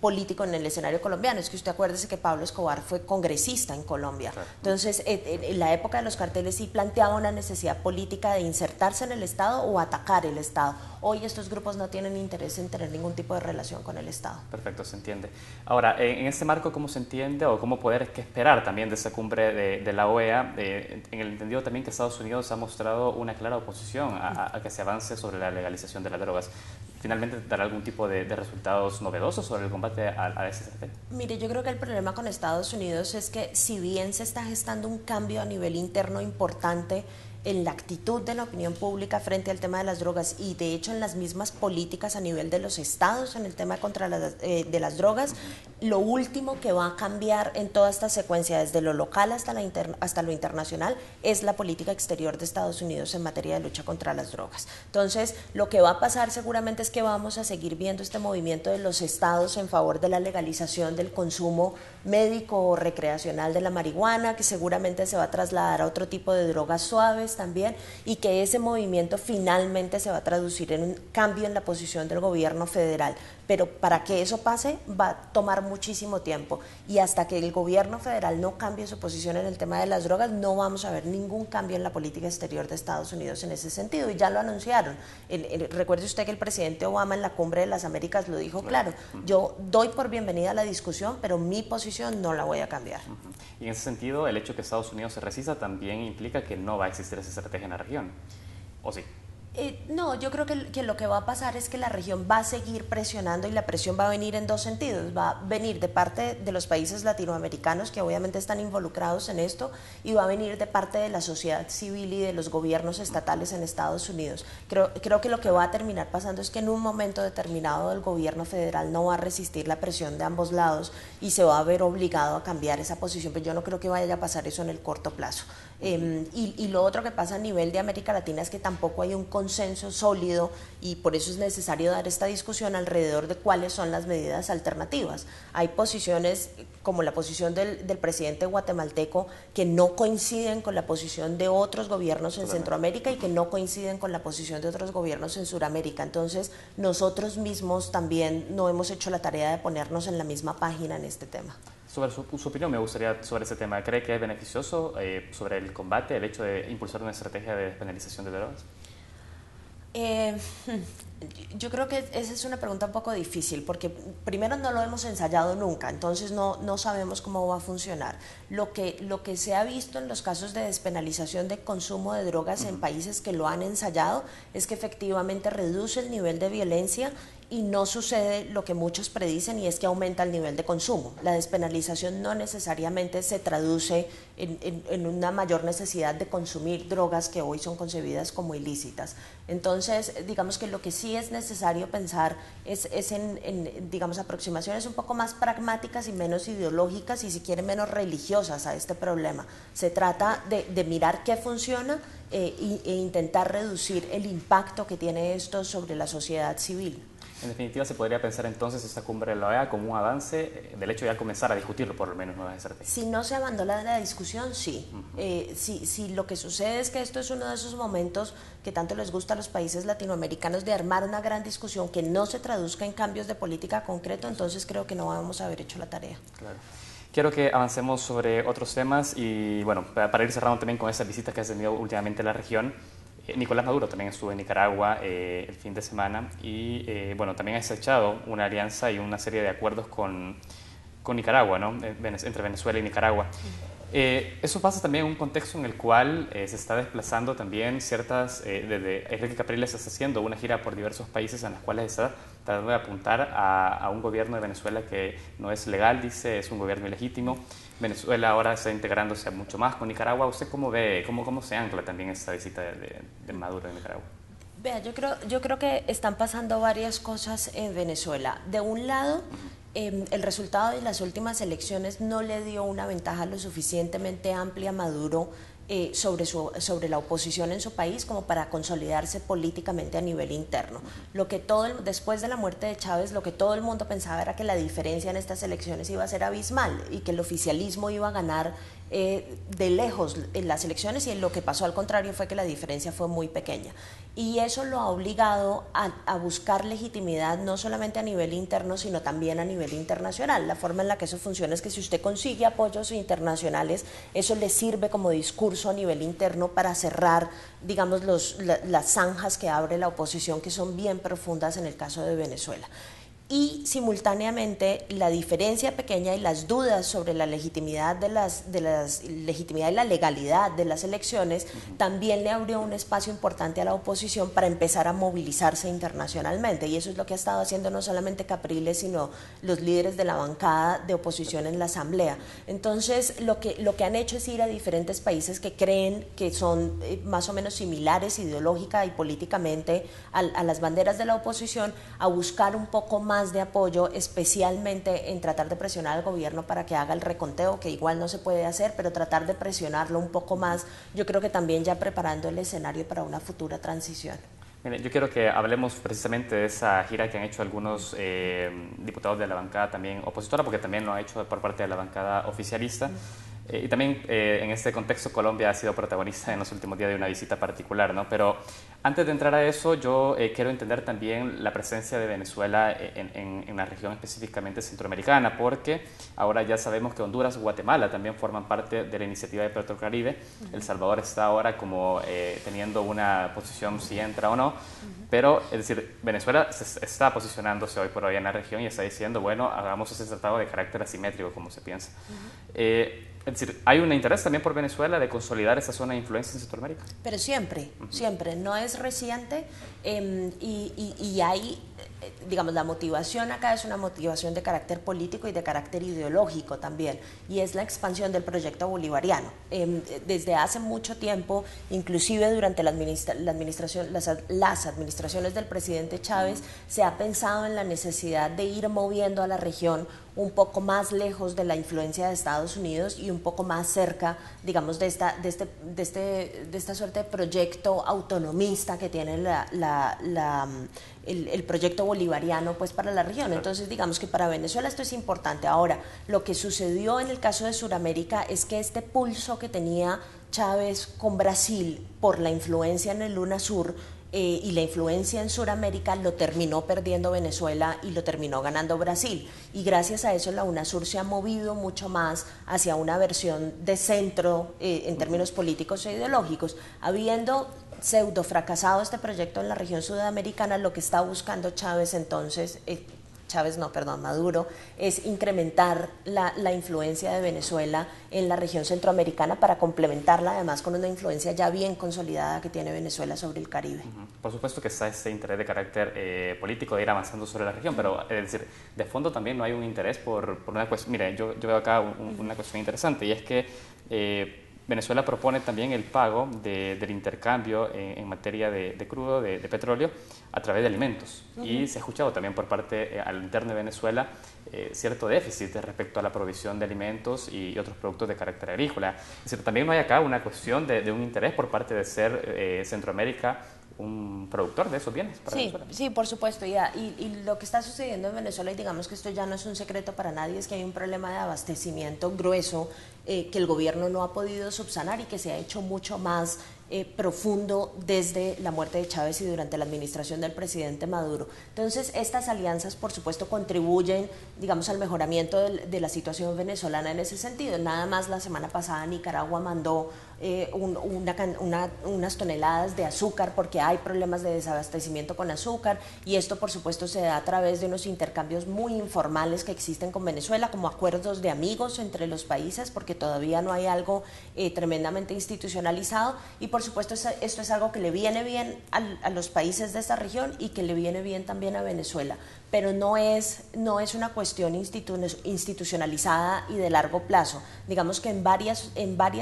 político en el escenario colombiano. Es que usted acuérdese que Pablo Escobar fue congresista en Colombia. Entonces, en la época de los carteles sí planteaba una necesidad política de insertarse en el Estado o atacar el Estado. Hoy estos grupos no tienen interés en tener ningún tipo de relación con el Estado. Perfecto, se entiende. Ahora, en ese marco, ¿cómo se entiende o cómo poder qué esperar también de esa cumbre de la OEA? En el entendido también que Estados Unidos ha mostrado una clara oposición a que se avance sobre la legalización de las drogas. ¿Finalmente dará algún tipo de resultados novedosos sobre el combate a ese efecto? Mire, yo creo que el problema con Estados Unidos es que, si bien se está gestando un cambio a nivel interno importante en la actitud de la opinión pública frente al tema de las drogas, y de hecho en las mismas políticas a nivel de los estados en el tema de las drogas, lo último que va a cambiar en toda esta secuencia, desde lo local hasta lo internacional, es la política exterior de Estados Unidos en materia de lucha contra las drogas. Entonces, lo que va a pasar seguramente es que vamos a seguir viendo este movimiento de los estados en favor de la legalización del consumo médico o recreacional de la marihuana, que seguramente se va a trasladar a otro tipo de drogas suaves también, y que ese movimiento finalmente se va a traducir en un cambio en la posición del gobierno federal. Pero para que eso pase va a tomar muchísimo tiempo, y hasta que el gobierno federal no cambie su posición en el tema de las drogas, no vamos a ver ningún cambio en la política exterior de Estados Unidos en ese sentido, y ya lo anunciaron. Recuerde usted que el presidente Obama en la Cumbre de las Américas lo dijo claro: yo doy por bienvenida a la discusión, pero mi posición no la voy a cambiar. Y en ese sentido, el hecho de que Estados Unidos se resista también implica que no va a existir esa estrategia en la región, ¿o sí? No, yo creo que lo que va a pasar es que la región va a seguir presionando, y la presión va a venir en dos sentidos. Va a venir de parte de los países latinoamericanos, que obviamente están involucrados en esto, y va a venir de parte de la sociedad civil y de los gobiernos estatales en Estados Unidos. Creo que lo que va a terminar pasando es que en un momento determinado el gobierno federal no va a resistir la presión de ambos lados y se va a ver obligado a cambiar esa posición, pero yo no creo que vaya a pasar eso en el corto plazo. Y lo otro que pasa a nivel de América Latina es que tampoco hay un consenso sólido, y por eso es necesario dar esta discusión alrededor de cuáles son las medidas alternativas. Hay posiciones, como la posición del presidente guatemalteco, que no coinciden con la posición de otros gobiernos en Centroamérica y que no coinciden con la posición de otros gobiernos en Sudamérica. Entonces, nosotros mismos también no hemos hecho la tarea de ponernos en la misma página en este tema. Sobre su opinión me gustaría sobre ese tema. ¿Cree que es beneficioso sobre el combate el hecho de impulsar una estrategia de despenalización de drogas? Yo creo que esa es una pregunta un poco difícil, porque primero no lo hemos ensayado nunca, entonces no sabemos cómo va a funcionar. Lo que se ha visto en los casos de despenalización de consumo de drogas en países que lo han ensayado es que efectivamente reduce el nivel de violencia y no sucede lo que muchos predicen, y es que aumenta el nivel de consumo. La despenalización no necesariamente se traduce en una mayor necesidad de consumir drogas que hoy son concebidas como ilícitas. Entonces, digamos que lo que sí es necesario pensar es en digamos, aproximaciones un poco más pragmáticas y menos ideológicas y, si quieren, menos religiosas a este problema. Se trata de mirar qué funciona e intentar reducir el impacto que tiene esto sobre la sociedad civil. En definitiva, se podría pensar entonces esta cumbre de la OEA como un avance del hecho de ya comenzar a discutirlo, por lo menos, nuevas estrategias. Si no se abandona la discusión, sí. Si lo que sucede es que esto es uno de esos momentos que tanto les gusta a los países latinoamericanos de armar una gran discusión que no se traduzca en cambios de política concreto, entonces creo que no vamos a haber hecho la tarea. Claro. Quiero que avancemos sobre otros temas y, bueno, para ir cerrando también con esas visitas que has tenido últimamente a la región. Nicolás Maduro también estuvo en Nicaragua el fin de semana y, bueno, también ha echado una alianza y una serie de acuerdos con Nicaragua, ¿no? Entre Venezuela y Nicaragua. Eso pasa también en un contexto en el cual se está desplazando también desde Enrique Capriles está haciendo una gira por diversos países en los cuales está tratando de apuntar a un gobierno de Venezuela que no es legal, dice, es un gobierno ilegítimo. Venezuela ahora está integrándose mucho más con Nicaragua. ¿Usted cómo ve, cómo se ancla también esta visita de Maduro en Nicaragua? Vea, yo creo que están pasando varias cosas en Venezuela. De un lado, el resultado de las últimas elecciones no le dio una ventaja lo suficientemente amplia a Maduro sobre la oposición en su país como para consolidarse políticamente a nivel interno. Después de la muerte de Chávez, lo que todo el mundo pensaba era que la diferencia en estas elecciones iba a ser abismal y que el oficialismo iba a ganar de lejos en las elecciones, y lo que pasó al contrario fue que la diferencia fue muy pequeña. Y eso lo ha obligado a buscar legitimidad no solamente a nivel interno, sino también a nivel internacional. La forma en la que eso funciona es que si usted consigue apoyos internacionales, eso le sirve como discurso a nivel interno para cerrar, digamos, las zanjas que abre la oposición, que son bien profundas en el caso de Venezuela. Y simultáneamente la diferencia pequeña y las dudas sobre la legitimidad legitimidad y la legalidad de las elecciones también le abrió un espacio importante a la oposición para empezar a movilizarse internacionalmente, y eso es lo que ha estado haciendo no solamente Capriles, sino los líderes de la bancada de oposición en la Asamblea. Entonces lo que han hecho es ir a diferentes países que creen que son más o menos similares ideológica y políticamente a las banderas de la oposición, a buscar un poco más de apoyo, especialmente en tratar de presionar al gobierno para que haga el reconteo, que igual no se puede hacer, pero tratar de presionarlo un poco más, yo creo que también ya preparando el escenario para una futura transición. Mire, yo quiero que hablemos precisamente de esa gira que han hecho algunos diputados de la bancada también opositora, porque también lo ha hecho por parte de la bancada oficialista. Y también en este contexto Colombia ha sido protagonista en los últimos días de una visita particular, ¿no? Pero antes de entrar a eso, yo quiero entender también la presencia de Venezuela en la región específicamente centroamericana, porque ahora ya sabemos que Honduras y Guatemala también forman parte de la iniciativa de Petrocaribe. El Salvador está ahora como teniendo una posición si entra o no, pero es decir, Venezuela está posicionándose hoy por hoy en la región y está diciendo, bueno, hagamos ese tratado de carácter asimétrico, como se piensa. Es decir, hay un interés también por Venezuela de consolidar esa zona de influencia en Centroamérica. Pero siempre, siempre, no es reciente, y hay, digamos, la motivación acá es una motivación de carácter político y de carácter ideológico también, y es la expansión del proyecto bolivariano. Desde hace mucho tiempo, inclusive durante las administraciones del presidente Chávez, se ha pensado en la necesidad de ir moviendo a la región un poco más lejos de la influencia de Estados Unidos y un poco más cerca, digamos, de esta suerte de proyecto autonomista que tiene el proyecto bolivariano, pues, para la región. Entonces, digamos que para Venezuela esto es importante. Ahora, lo que sucedió en el caso de Sudamérica es que este pulso que tenía Chávez con Brasil por la influencia en el UNASUR y la influencia en Sudamérica lo terminó perdiendo Venezuela y lo terminó ganando Brasil, y gracias a eso la UNASUR se ha movido mucho más hacia una versión de centro en términos políticos e ideológicos. Habiendo pseudo fracasado este proyecto en la región sudamericana, lo que está buscando Chávez entonces Maduro, es incrementar la influencia de Venezuela en la región centroamericana para complementarla además con una influencia ya bien consolidada que tiene Venezuela sobre el Caribe. Por supuesto que está este interés de carácter político de ir avanzando sobre la región, pero es decir, de fondo también no hay un interés por una cuestión. Mire, yo veo acá una cuestión interesante, y es que Venezuela propone también el pago del intercambio en materia de crudo, de petróleo, a través de alimentos. Y se ha escuchado también por parte al interno de Venezuela cierto déficit respecto a la provisión de alimentos y otros productos de carácter agrícola. Es decir, también no hay acá una cuestión de un interés por parte de ser Centroamérica un productor de esos bienes para Venezuela. Sí, por supuesto, y lo que está sucediendo en Venezuela, y digamos que esto ya no es un secreto para nadie, es que hay un problema de abastecimiento grueso que el gobierno no ha podido subsanar y que se ha hecho mucho más profundo desde la muerte de Chávez y durante la administración del presidente Maduro. Entonces, estas alianzas, por supuesto, contribuyen, digamos, al mejoramiento de la situación venezolana en ese sentido. Nada más la semana pasada Nicaragua mandó unas toneladas de azúcar porque hay problemas de desabastecimiento con azúcar, y esto, por supuesto, se da a través de unos intercambios muy informales que existen con Venezuela, como acuerdos de amigos entre los países, porque todavía no hay algo tremendamente institucionalizado, y por supuesto esto es algo que le viene bien a los países de esta región y que le viene bien también a Venezuela, pero no es una cuestión institucionalizada y de largo plazo. Digamos que en varias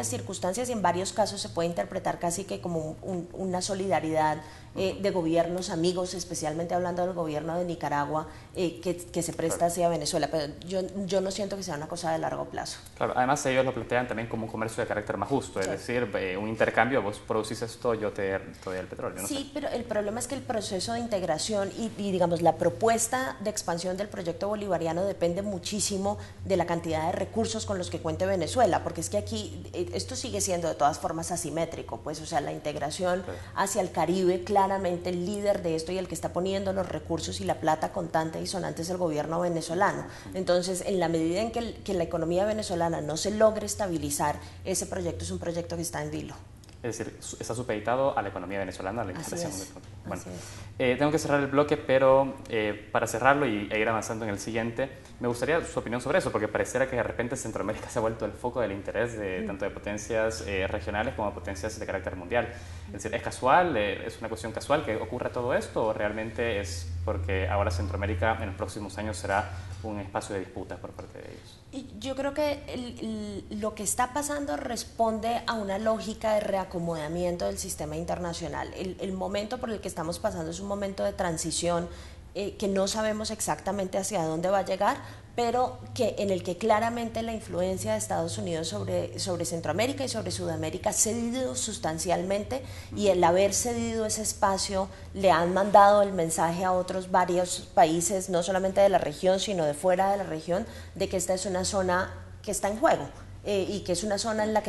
circunstancias y en varios casos se puede interpretar casi que como una solidaridad de gobiernos amigos, especialmente hablando del gobierno de Nicaragua, que se presta hacia Venezuela, pero yo no siento que sea una cosa de largo plazo. Claro, además ellos lo plantean también como un comercio de carácter más justo, es decir, un intercambio, vos producís esto, yo te doy el petróleo. Sí, pero el problema es que el proceso de integración y digamos la propuesta de expansión del proyecto bolivariano depende muchísimo de la cantidad de recursos con los que cuente Venezuela, porque es que aquí esto sigue siendo de todas formas asimétrico, pues, o sea, la integración hacia el Caribe, claramente el líder de esto y el que está poniendo los recursos y la plata contante y sonante es el gobierno venezolano. Entonces, en la medida en que la economía venezolana no se logre estabilizar, ese proyecto es un proyecto que está en vilo. Es decir, está supeditado a la economía venezolana, a la instalación. Bueno, así es. Tengo que cerrar el bloque, pero para cerrarlo e ir avanzando en el siguiente, me gustaría su opinión sobre eso, porque pareciera que de repente Centroamérica se ha vuelto el foco del interés tanto de potencias regionales como de potencias de carácter mundial. Es decir, ¿es casual, es una cuestión casual que ocurra todo esto, o realmente es porque ahora Centroamérica en los próximos años será un espacio de disputa por parte de ellos? Yo creo que lo que está pasando responde a una lógica de reacomodamiento del sistema internacional. El momento por el que estamos pasando es un momento de transición que no sabemos exactamente hacia dónde va a llegar, pero en el que claramente la influencia de Estados Unidos sobre Centroamérica y sobre Sudamérica ha cedido sustancialmente, y el haber cedido ese espacio le han mandado el mensaje a otros varios países, no solamente de la región, sino de fuera de la región, de que esta es una zona que está en juego. Y que es una zona en la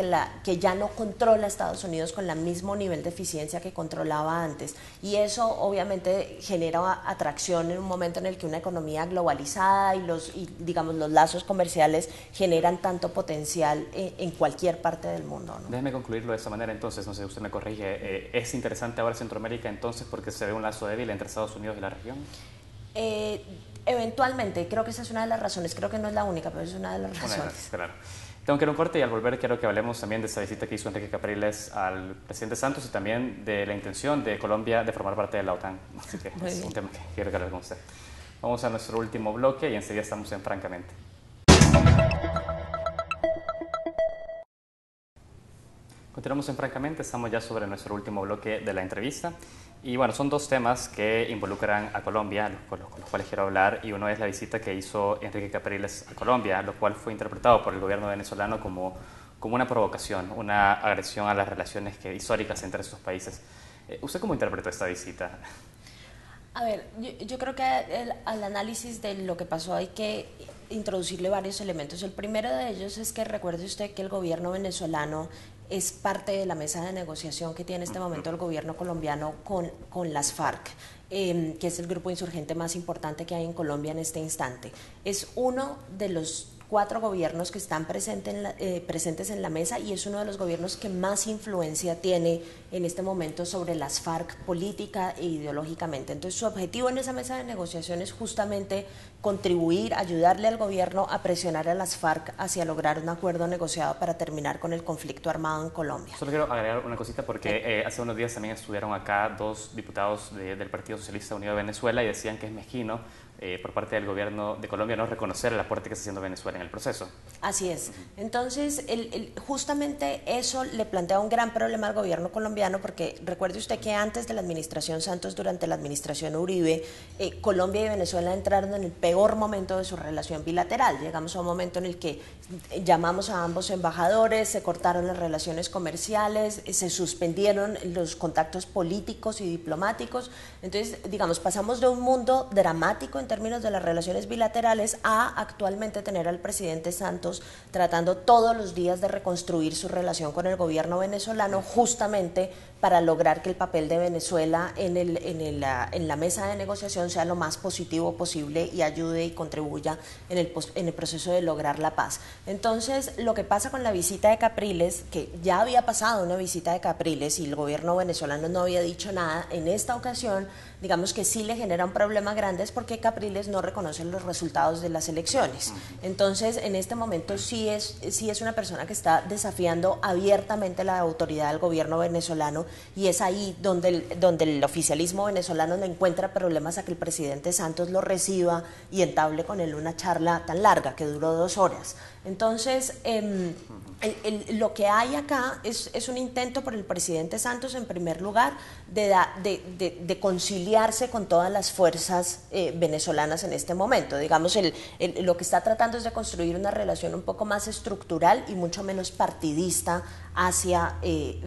que ya no controla Estados Unidos con el mismo nivel de eficiencia que controlaba antes, y eso obviamente genera atracción en un momento en el que una economía globalizada y digamos los lazos comerciales generan tanto potencial en cualquier parte del mundo, ¿no? Déjeme concluirlo de esta manera entonces, no sé, usted me corrige, ¿es interesante ahora Centroamérica entonces porque se ve un lazo débil entre Estados Unidos y la región? Eventualmente, creo que esa es una de las razones, creo que no es la única, pero es una de las razones. Claro. Tengo que ir a un corte, y al volver quiero que hablemos también de esta visita que hizo Enrique Capriles al presidente Santos y también de la intención de Colombia de formar parte de la OTAN. Así que es un tema que quiero que hable con usted. Vamos a nuestro último bloque y enseguida estamos en Francamente. Continuamos en Francamente, estamos ya sobre nuestro último bloque de la entrevista. Y bueno, son dos temas que involucran a Colombia, con los cuales quiero hablar, y uno es la visita que hizo Enrique Capriles a Colombia, lo cual fue interpretado por el gobierno venezolano como una provocación, una agresión a las relaciones históricas entre estos países. ¿Usted cómo interpretó esta visita? A ver, yo creo que al análisis de lo que pasó hay que introducirle varios elementos. El primero de ellos es que recuerde usted que el gobierno venezolano es parte de la mesa de negociación que tiene en este momento el gobierno colombiano con las FARC, que es el grupo insurgente más importante que hay en Colombia en este instante. Es uno de los 4 gobiernos que están presentes en la mesa y es uno de los gobiernos que más influencia tiene en este momento sobre las FARC política e ideológicamente. Entonces su objetivo en esa mesa de negociación es justamente contribuir, ayudarle al gobierno a presionar a las FARC hacia lograr un acuerdo negociado para terminar con el conflicto armado en Colombia. Solo quiero agregar una cosita porque hace unos días también estuvieron acá 2 diputados del Partido Socialista Unido de Venezuela y decían que es mezquino por parte del gobierno de Colombia no reconocer el aporte que está haciendo Venezuela en el proceso. Así es. Entonces, justamente eso le plantea un gran problema al gobierno colombiano porque recuerde usted que antes de la administración Santos, durante la administración Uribe, Colombia y Venezuela entraron en el peor momento de su relación bilateral. Llegamos a un momento en el que llamamos a ambos embajadores, se cortaron las relaciones comerciales, se suspendieron los contactos políticos y diplomáticos. Entonces, digamos, pasamos de un mundo dramático en términos de las relaciones bilaterales a actualmente tener al presidente Santos tratando todos los días de reconstruir su relación con el gobierno venezolano justamente para lograr que el papel de Venezuela en la mesa de negociación sea lo más positivo posible y ayude y contribuya en el proceso de lograr la paz. Entonces, lo que pasa con la visita de Capriles, que ya había pasado una visita de Capriles y el gobierno venezolano no había dicho nada, en esta ocasión digamos que sí le genera un problema grande es porque Capriles no reconoce los resultados de las elecciones. Entonces, en este momento sí es una persona que está desafiando abiertamente la autoridad del gobierno venezolano y es ahí donde el oficialismo venezolano le encuentra problemas a que el presidente Santos lo reciba y entable con él una charla tan larga que duró 2 horas. Entonces, lo que hay acá es un intento por el presidente Santos, en primer lugar, de conciliarse con todas las fuerzas venezolanas en este momento. Digamos, lo que está tratando es de construir una relación un poco más estructural y mucho menos partidista hacia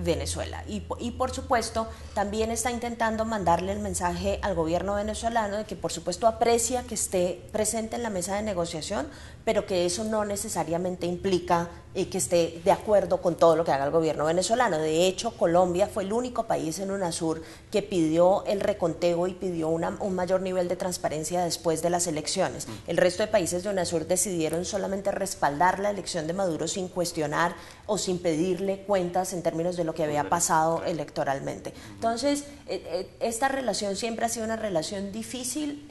Venezuela. Y por supuesto, también está intentando mandarle el mensaje al gobierno venezolano de que por supuesto aprecia que esté presente en la mesa de negociación, pero que eso no necesariamente implica que esté de acuerdo con todo lo que haga el gobierno venezolano. De hecho, Colombia fue el único país en UNASUR que pidió el reconteo y pidió un mayor nivel de transparencia después de las elecciones. El resto de países de UNASUR decidieron solamente respaldar la elección de Maduro sin cuestionar o sin pedirle cuentas en términos de lo que había pasado electoralmente. Entonces, esta relación siempre ha sido una relación difícil,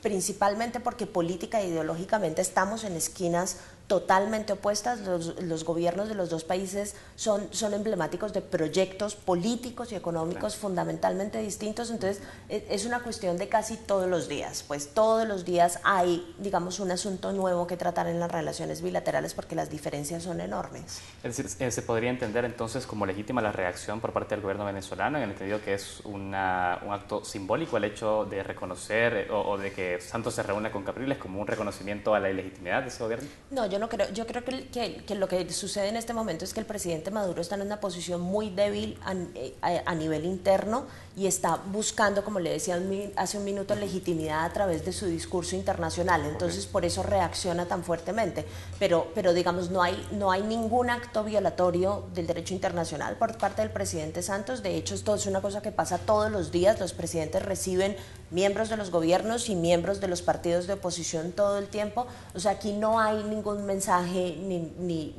principalmente porque política e ideológicamente estamos en esquinas totalmente opuestas. Los gobiernos de los 2 países son emblemáticos de proyectos políticos y económicos fundamentalmente distintos, entonces es una cuestión de casi todos los días, pues todos los días hay, digamos, un asunto nuevo que tratar en las relaciones bilaterales porque las diferencias son enormes. Es decir, se podría entender entonces como legítima la reacción por parte del gobierno venezolano, en el entendido que es un acto simbólico el hecho de reconocer o de que Santos se reúna con Capriles como un reconocimiento a la ilegitimidad de ese gobierno. No, yo creo que lo que sucede en este momento es que el presidente Maduro está en una posición muy débil a nivel interno y está buscando, como le decía hace un minuto, legitimidad a través de su discurso internacional. Entonces, por eso reacciona tan fuertemente. Pero digamos, no hay ningún acto violatorio del derecho internacional por parte del presidente Santos. De hecho, esto es una cosa que pasa todos los días. Los presidentes reciben miembros de los gobiernos y miembros de los partidos de oposición todo el tiempo. O sea, aquí no hay ningún mensaje ni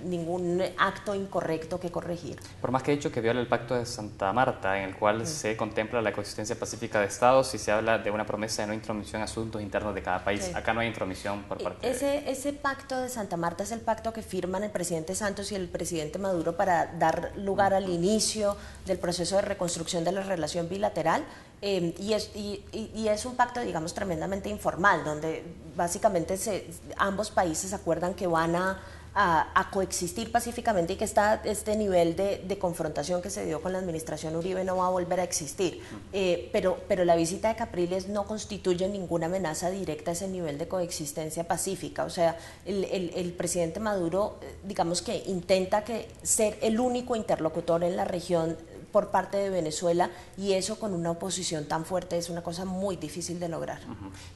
ningún acto incorrecto que corregir. Por más que he dicho que viola el Pacto de Santa Marta, en el cual se contempla la coexistencia pacífica de estados y se habla de una promesa de no intromisión en asuntos internos de cada país. Sí. Acá no hay intromisión por parte Ese Pacto de Santa Marta es el pacto que firman el presidente Santos y el presidente Maduro para dar lugar al inicio del proceso de reconstrucción de la relación bilateral. Y es un pacto, digamos, tremendamente informal, donde básicamente ambos países acuerdan que van a coexistir pacíficamente y que este nivel de confrontación que se dio con la administración Uribe no va a volver a existir. Pero la visita de Capriles no constituye ninguna amenaza directa a ese nivel de coexistencia pacífica. O sea, el presidente Maduro, digamos que intenta ser el único interlocutor en la región por parte de Venezuela, y eso con una oposición tan fuerte es una cosa muy difícil de lograr.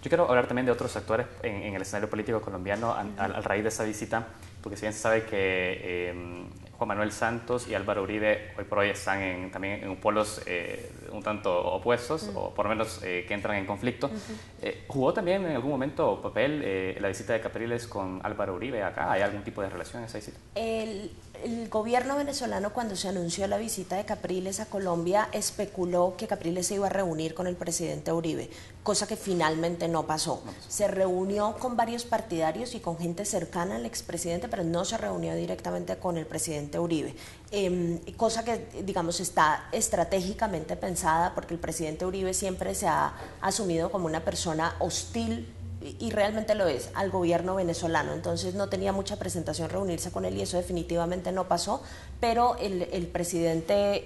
Yo quiero hablar también de otros actores en el escenario político colombiano a raíz de esa visita, porque si bien se sabe que Juan Manuel Santos y Álvaro Uribe hoy por hoy están también en polos un tanto opuestos, o por lo menos que entran en conflicto. ¿Jugó también en algún momento papel la visita de Capriles con Álvaro Uribe acá? ¿Hay algún tipo de relación en esa visita? El gobierno venezolano, cuando se anunció la visita de Capriles a Colombia, especuló que Capriles se iba a reunir con el presidente Uribe, cosa que finalmente no pasó. Se reunió con varios partidarios y con gente cercana al expresidente, pero no se reunió directamente con el presidente Uribe, cosa que, digamos, está estratégicamente pensada, porque el presidente Uribe siempre se ha asumido como una persona hostil, y realmente lo es, al gobierno venezolano. Entonces no tenía mucha presentación reunirse con él, y eso definitivamente no pasó, pero el presidente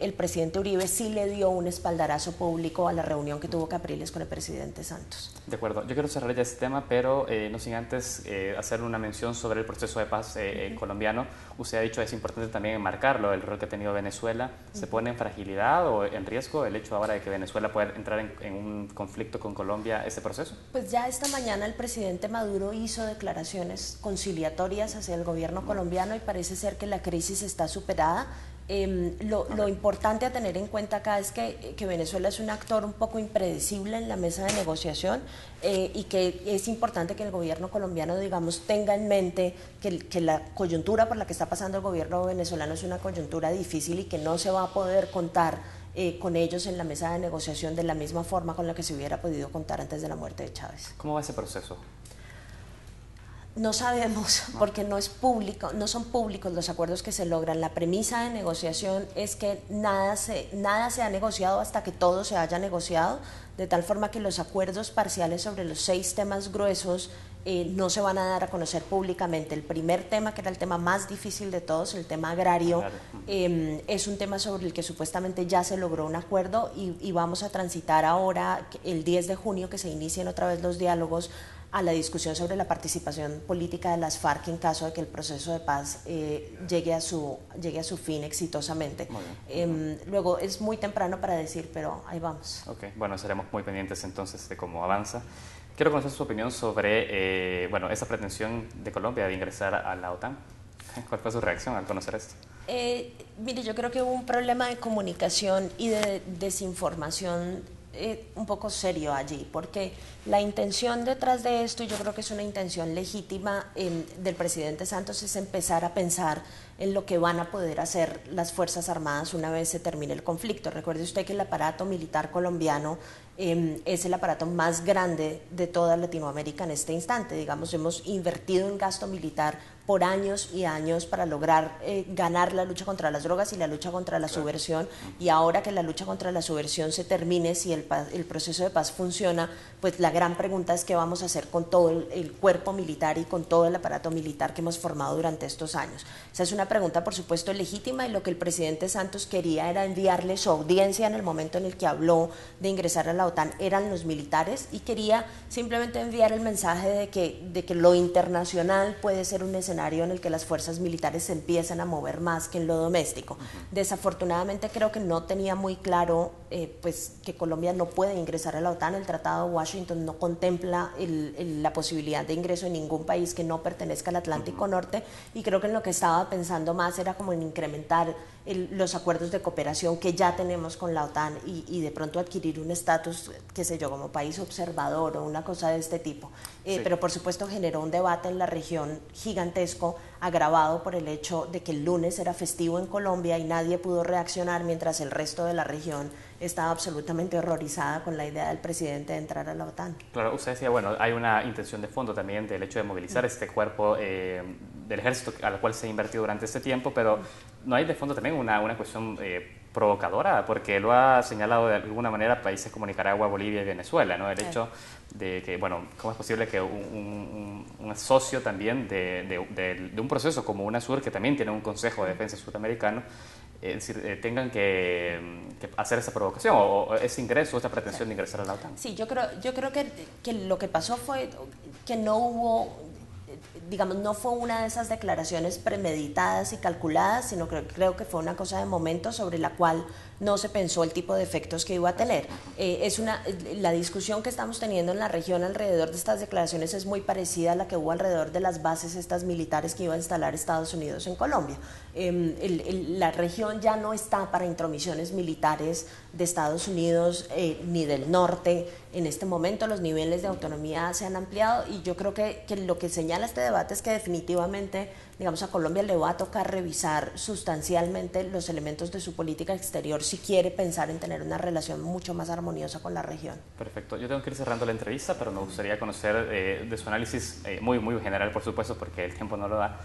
Uribe sí le dio un espaldarazo público a la reunión que tuvo Capriles con el presidente Santos. De acuerdo, yo quiero cerrar ya este tema, pero no sin antes hacer una mención sobre el proceso de paz colombiano. Usted ha dicho que es importante también enmarcarlo, el rol que ha tenido Venezuela. ¿Se pone en fragilidad o en riesgo el hecho ahora de que Venezuela pueda entrar en un conflicto con Colombia, ese proceso? Pues ya esta mañana el presidente Maduro hizo declaraciones conciliatorias hacia el gobierno colombiano, y parece ser que la crisis está superada. Lo importante a tener en cuenta acá es que Venezuela es un actor un poco impredecible en la mesa de negociación, y que es importante que el gobierno colombiano, digamos, tenga en mente que la coyuntura por la que está pasando el gobierno venezolano es una coyuntura difícil, y que no se va a poder contar con ellos en la mesa de negociación de la misma forma con la que se hubiera podido contar antes de la muerte de Chávez. ¿Cómo va ese proceso? No sabemos, porque no es público, no son públicos los acuerdos que se logran. La premisa de negociación es que nada se ha negociado hasta que todo se haya negociado, de tal forma que los acuerdos parciales sobre los 6 temas gruesos no se van a dar a conocer públicamente. El primer tema, que era el tema más difícil de todos, el tema agrario, es un tema sobre el que supuestamente ya se logró un acuerdo, y vamos a transitar ahora, el 10 de junio, que se inicien otra vez los diálogos, a la discusión sobre la participación política de las FARC en caso de que el proceso de paz llegue a su fin exitosamente. Luego es muy temprano para decir, pero ahí vamos. Ok, bueno, seremos muy pendientes entonces de cómo avanza. Quiero conocer su opinión sobre esa pretensión de Colombia de ingresar a la OTAN. ¿Cuál fue su reacción al conocer esto? Mire, yo creo que hubo un problema de comunicación y de desinformación un poco serio allí, porque la intención detrás de esto, y yo creo que es una intención legítima del presidente Santos, es empezar a pensar en lo que van a poder hacer las Fuerzas Armadas una vez se termine el conflicto. Recuerde usted que el aparato militar colombiano es el aparato más grande de toda Latinoamérica en este instante. Digamos, hemos invertido en gasto militar por años y años para lograr ganar la lucha contra las drogas y la lucha contra la subversión, y ahora que la lucha contra la subversión se termine, si el proceso de paz funciona, pues la gran pregunta es qué vamos a hacer con todo el cuerpo militar y con todo el aparato militar que hemos formado durante estos años. Esa es una pregunta, por supuesto, legítima, y lo que el presidente Santos quería era enviarle su audiencia en el momento en el que habló de ingresar a la OTAN, eran los militares, y quería simplemente enviar el mensaje de que lo internacional puede ser un escenario en el que las fuerzas militares se empiezan a mover más que en lo doméstico. Desafortunadamente creo que no tenía muy claro pues que Colombia no puede ingresar a la OTAN. El Tratado de Washington no contempla la posibilidad de ingreso de ningún país que no pertenezca al Atlántico Norte, y creo que en lo que estaba pensando más era como en incrementar los acuerdos de cooperación que ya tenemos con la OTAN, y de pronto adquirir un estatus, qué sé yo, como país observador o una cosa de este tipo. Sí. Pero por supuesto generó un debate en la región gigantesco, agravado por el hecho de que el lunes era festivo en Colombia y nadie pudo reaccionar, mientras el resto de la región estaba absolutamente horrorizada con la idea del presidente de entrar a la OTAN. Claro, usted decía, bueno, hay una intención de fondo también del hecho de movilizar este cuerpo del ejército a la cual se ha invertido durante este tiempo, pero ¿no hay de fondo también una cuestión provocadora? Porque lo ha señalado de alguna manera países como Nicaragua, Bolivia y Venezuela, ¿no? El hecho de que, bueno, ¿cómo es posible que un socio también de un proceso como UNASUR, que también tiene un Consejo de Defensa Suramericano, es decir, tengan que hacer esa provocación o ese ingreso, esa pretensión de ingresar a la OTAN? Sí, yo creo que lo que pasó fue que no hubo, digamos, no fue una de esas declaraciones premeditadas y calculadas, sino creo que fue una cosa de momento sobre la cual no se pensó el tipo de efectos que iba a tener. La discusión que estamos teniendo en la región alrededor de estas declaraciones es muy parecida a la que hubo alrededor de las bases estas militares que iba a instalar Estados Unidos en Colombia. La región ya no está para intromisiones militares de Estados Unidos ni del norte. En este momento los niveles de autonomía se han ampliado y yo creo que lo que señala este debate es que definitivamente, digamos, a Colombia le va a tocar revisar sustancialmente los elementos de su política exterior si quiere pensar en tener una relación mucho más armoniosa con la región. Perfecto. Yo tengo que ir cerrando la entrevista, pero me gustaría conocer de su análisis muy general, por supuesto, porque el tiempo no lo da.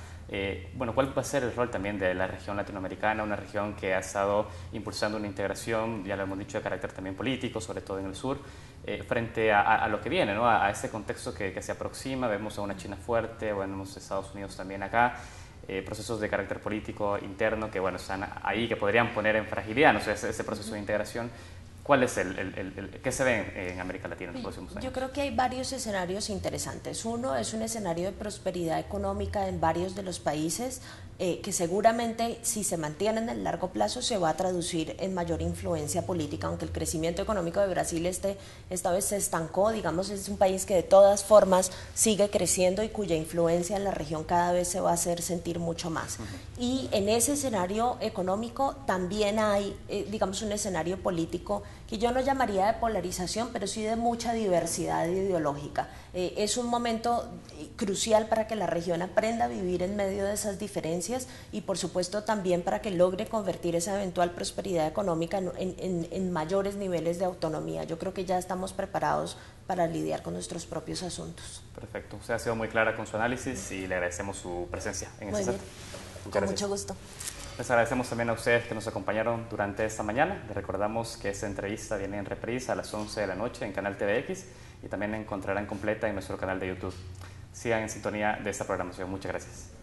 Bueno, ¿cuál va a ser el rol también de la región latinoamericana, una región que ha estado impulsando una integración, ya lo hemos dicho, de carácter también político, sobre todo en el sur, frente a lo que viene, ¿no? A este contexto que se aproxima? Vemos a una China fuerte, vemos a Estados Unidos también acá, procesos de carácter político interno que, bueno, están ahí, que podrían poner en fragilidad, no sé, ese proceso de integración. ¿Cuál es qué se ve en América Latina en los próximos años? Yo creo que hay varios escenarios interesantes. Uno es un escenario de prosperidad económica en varios de los países que seguramente, si se mantiene en el largo plazo, se va a traducir en mayor influencia política, aunque el crecimiento económico de Brasil esta vez se estancó. Digamos, es un país que de todas formas sigue creciendo y cuya influencia en la región cada vez se va a hacer sentir mucho más. Y en ese escenario económico también hay, digamos, un escenario político que yo no llamaría de polarización, pero sí de mucha diversidad ideológica. Es un momento crucial para que la región aprenda a vivir en medio de esas diferencias y, por supuesto, también para que logre convertir esa eventual prosperidad económica en mayores niveles de autonomía. Yo creo que ya estamos preparados para lidiar con nuestros propios asuntos. Perfecto. Usted ha sido muy clara con su análisis y le agradecemos su presencia en este set. Con mucho gusto. Les agradecemos también a ustedes que nos acompañaron durante esta mañana. Les recordamos que esta entrevista viene en reprise a las 11 de la noche en Canal TVX y también la encontrarán completa en nuestro canal de YouTube. Sigan en sintonía de esta programación. Muchas gracias.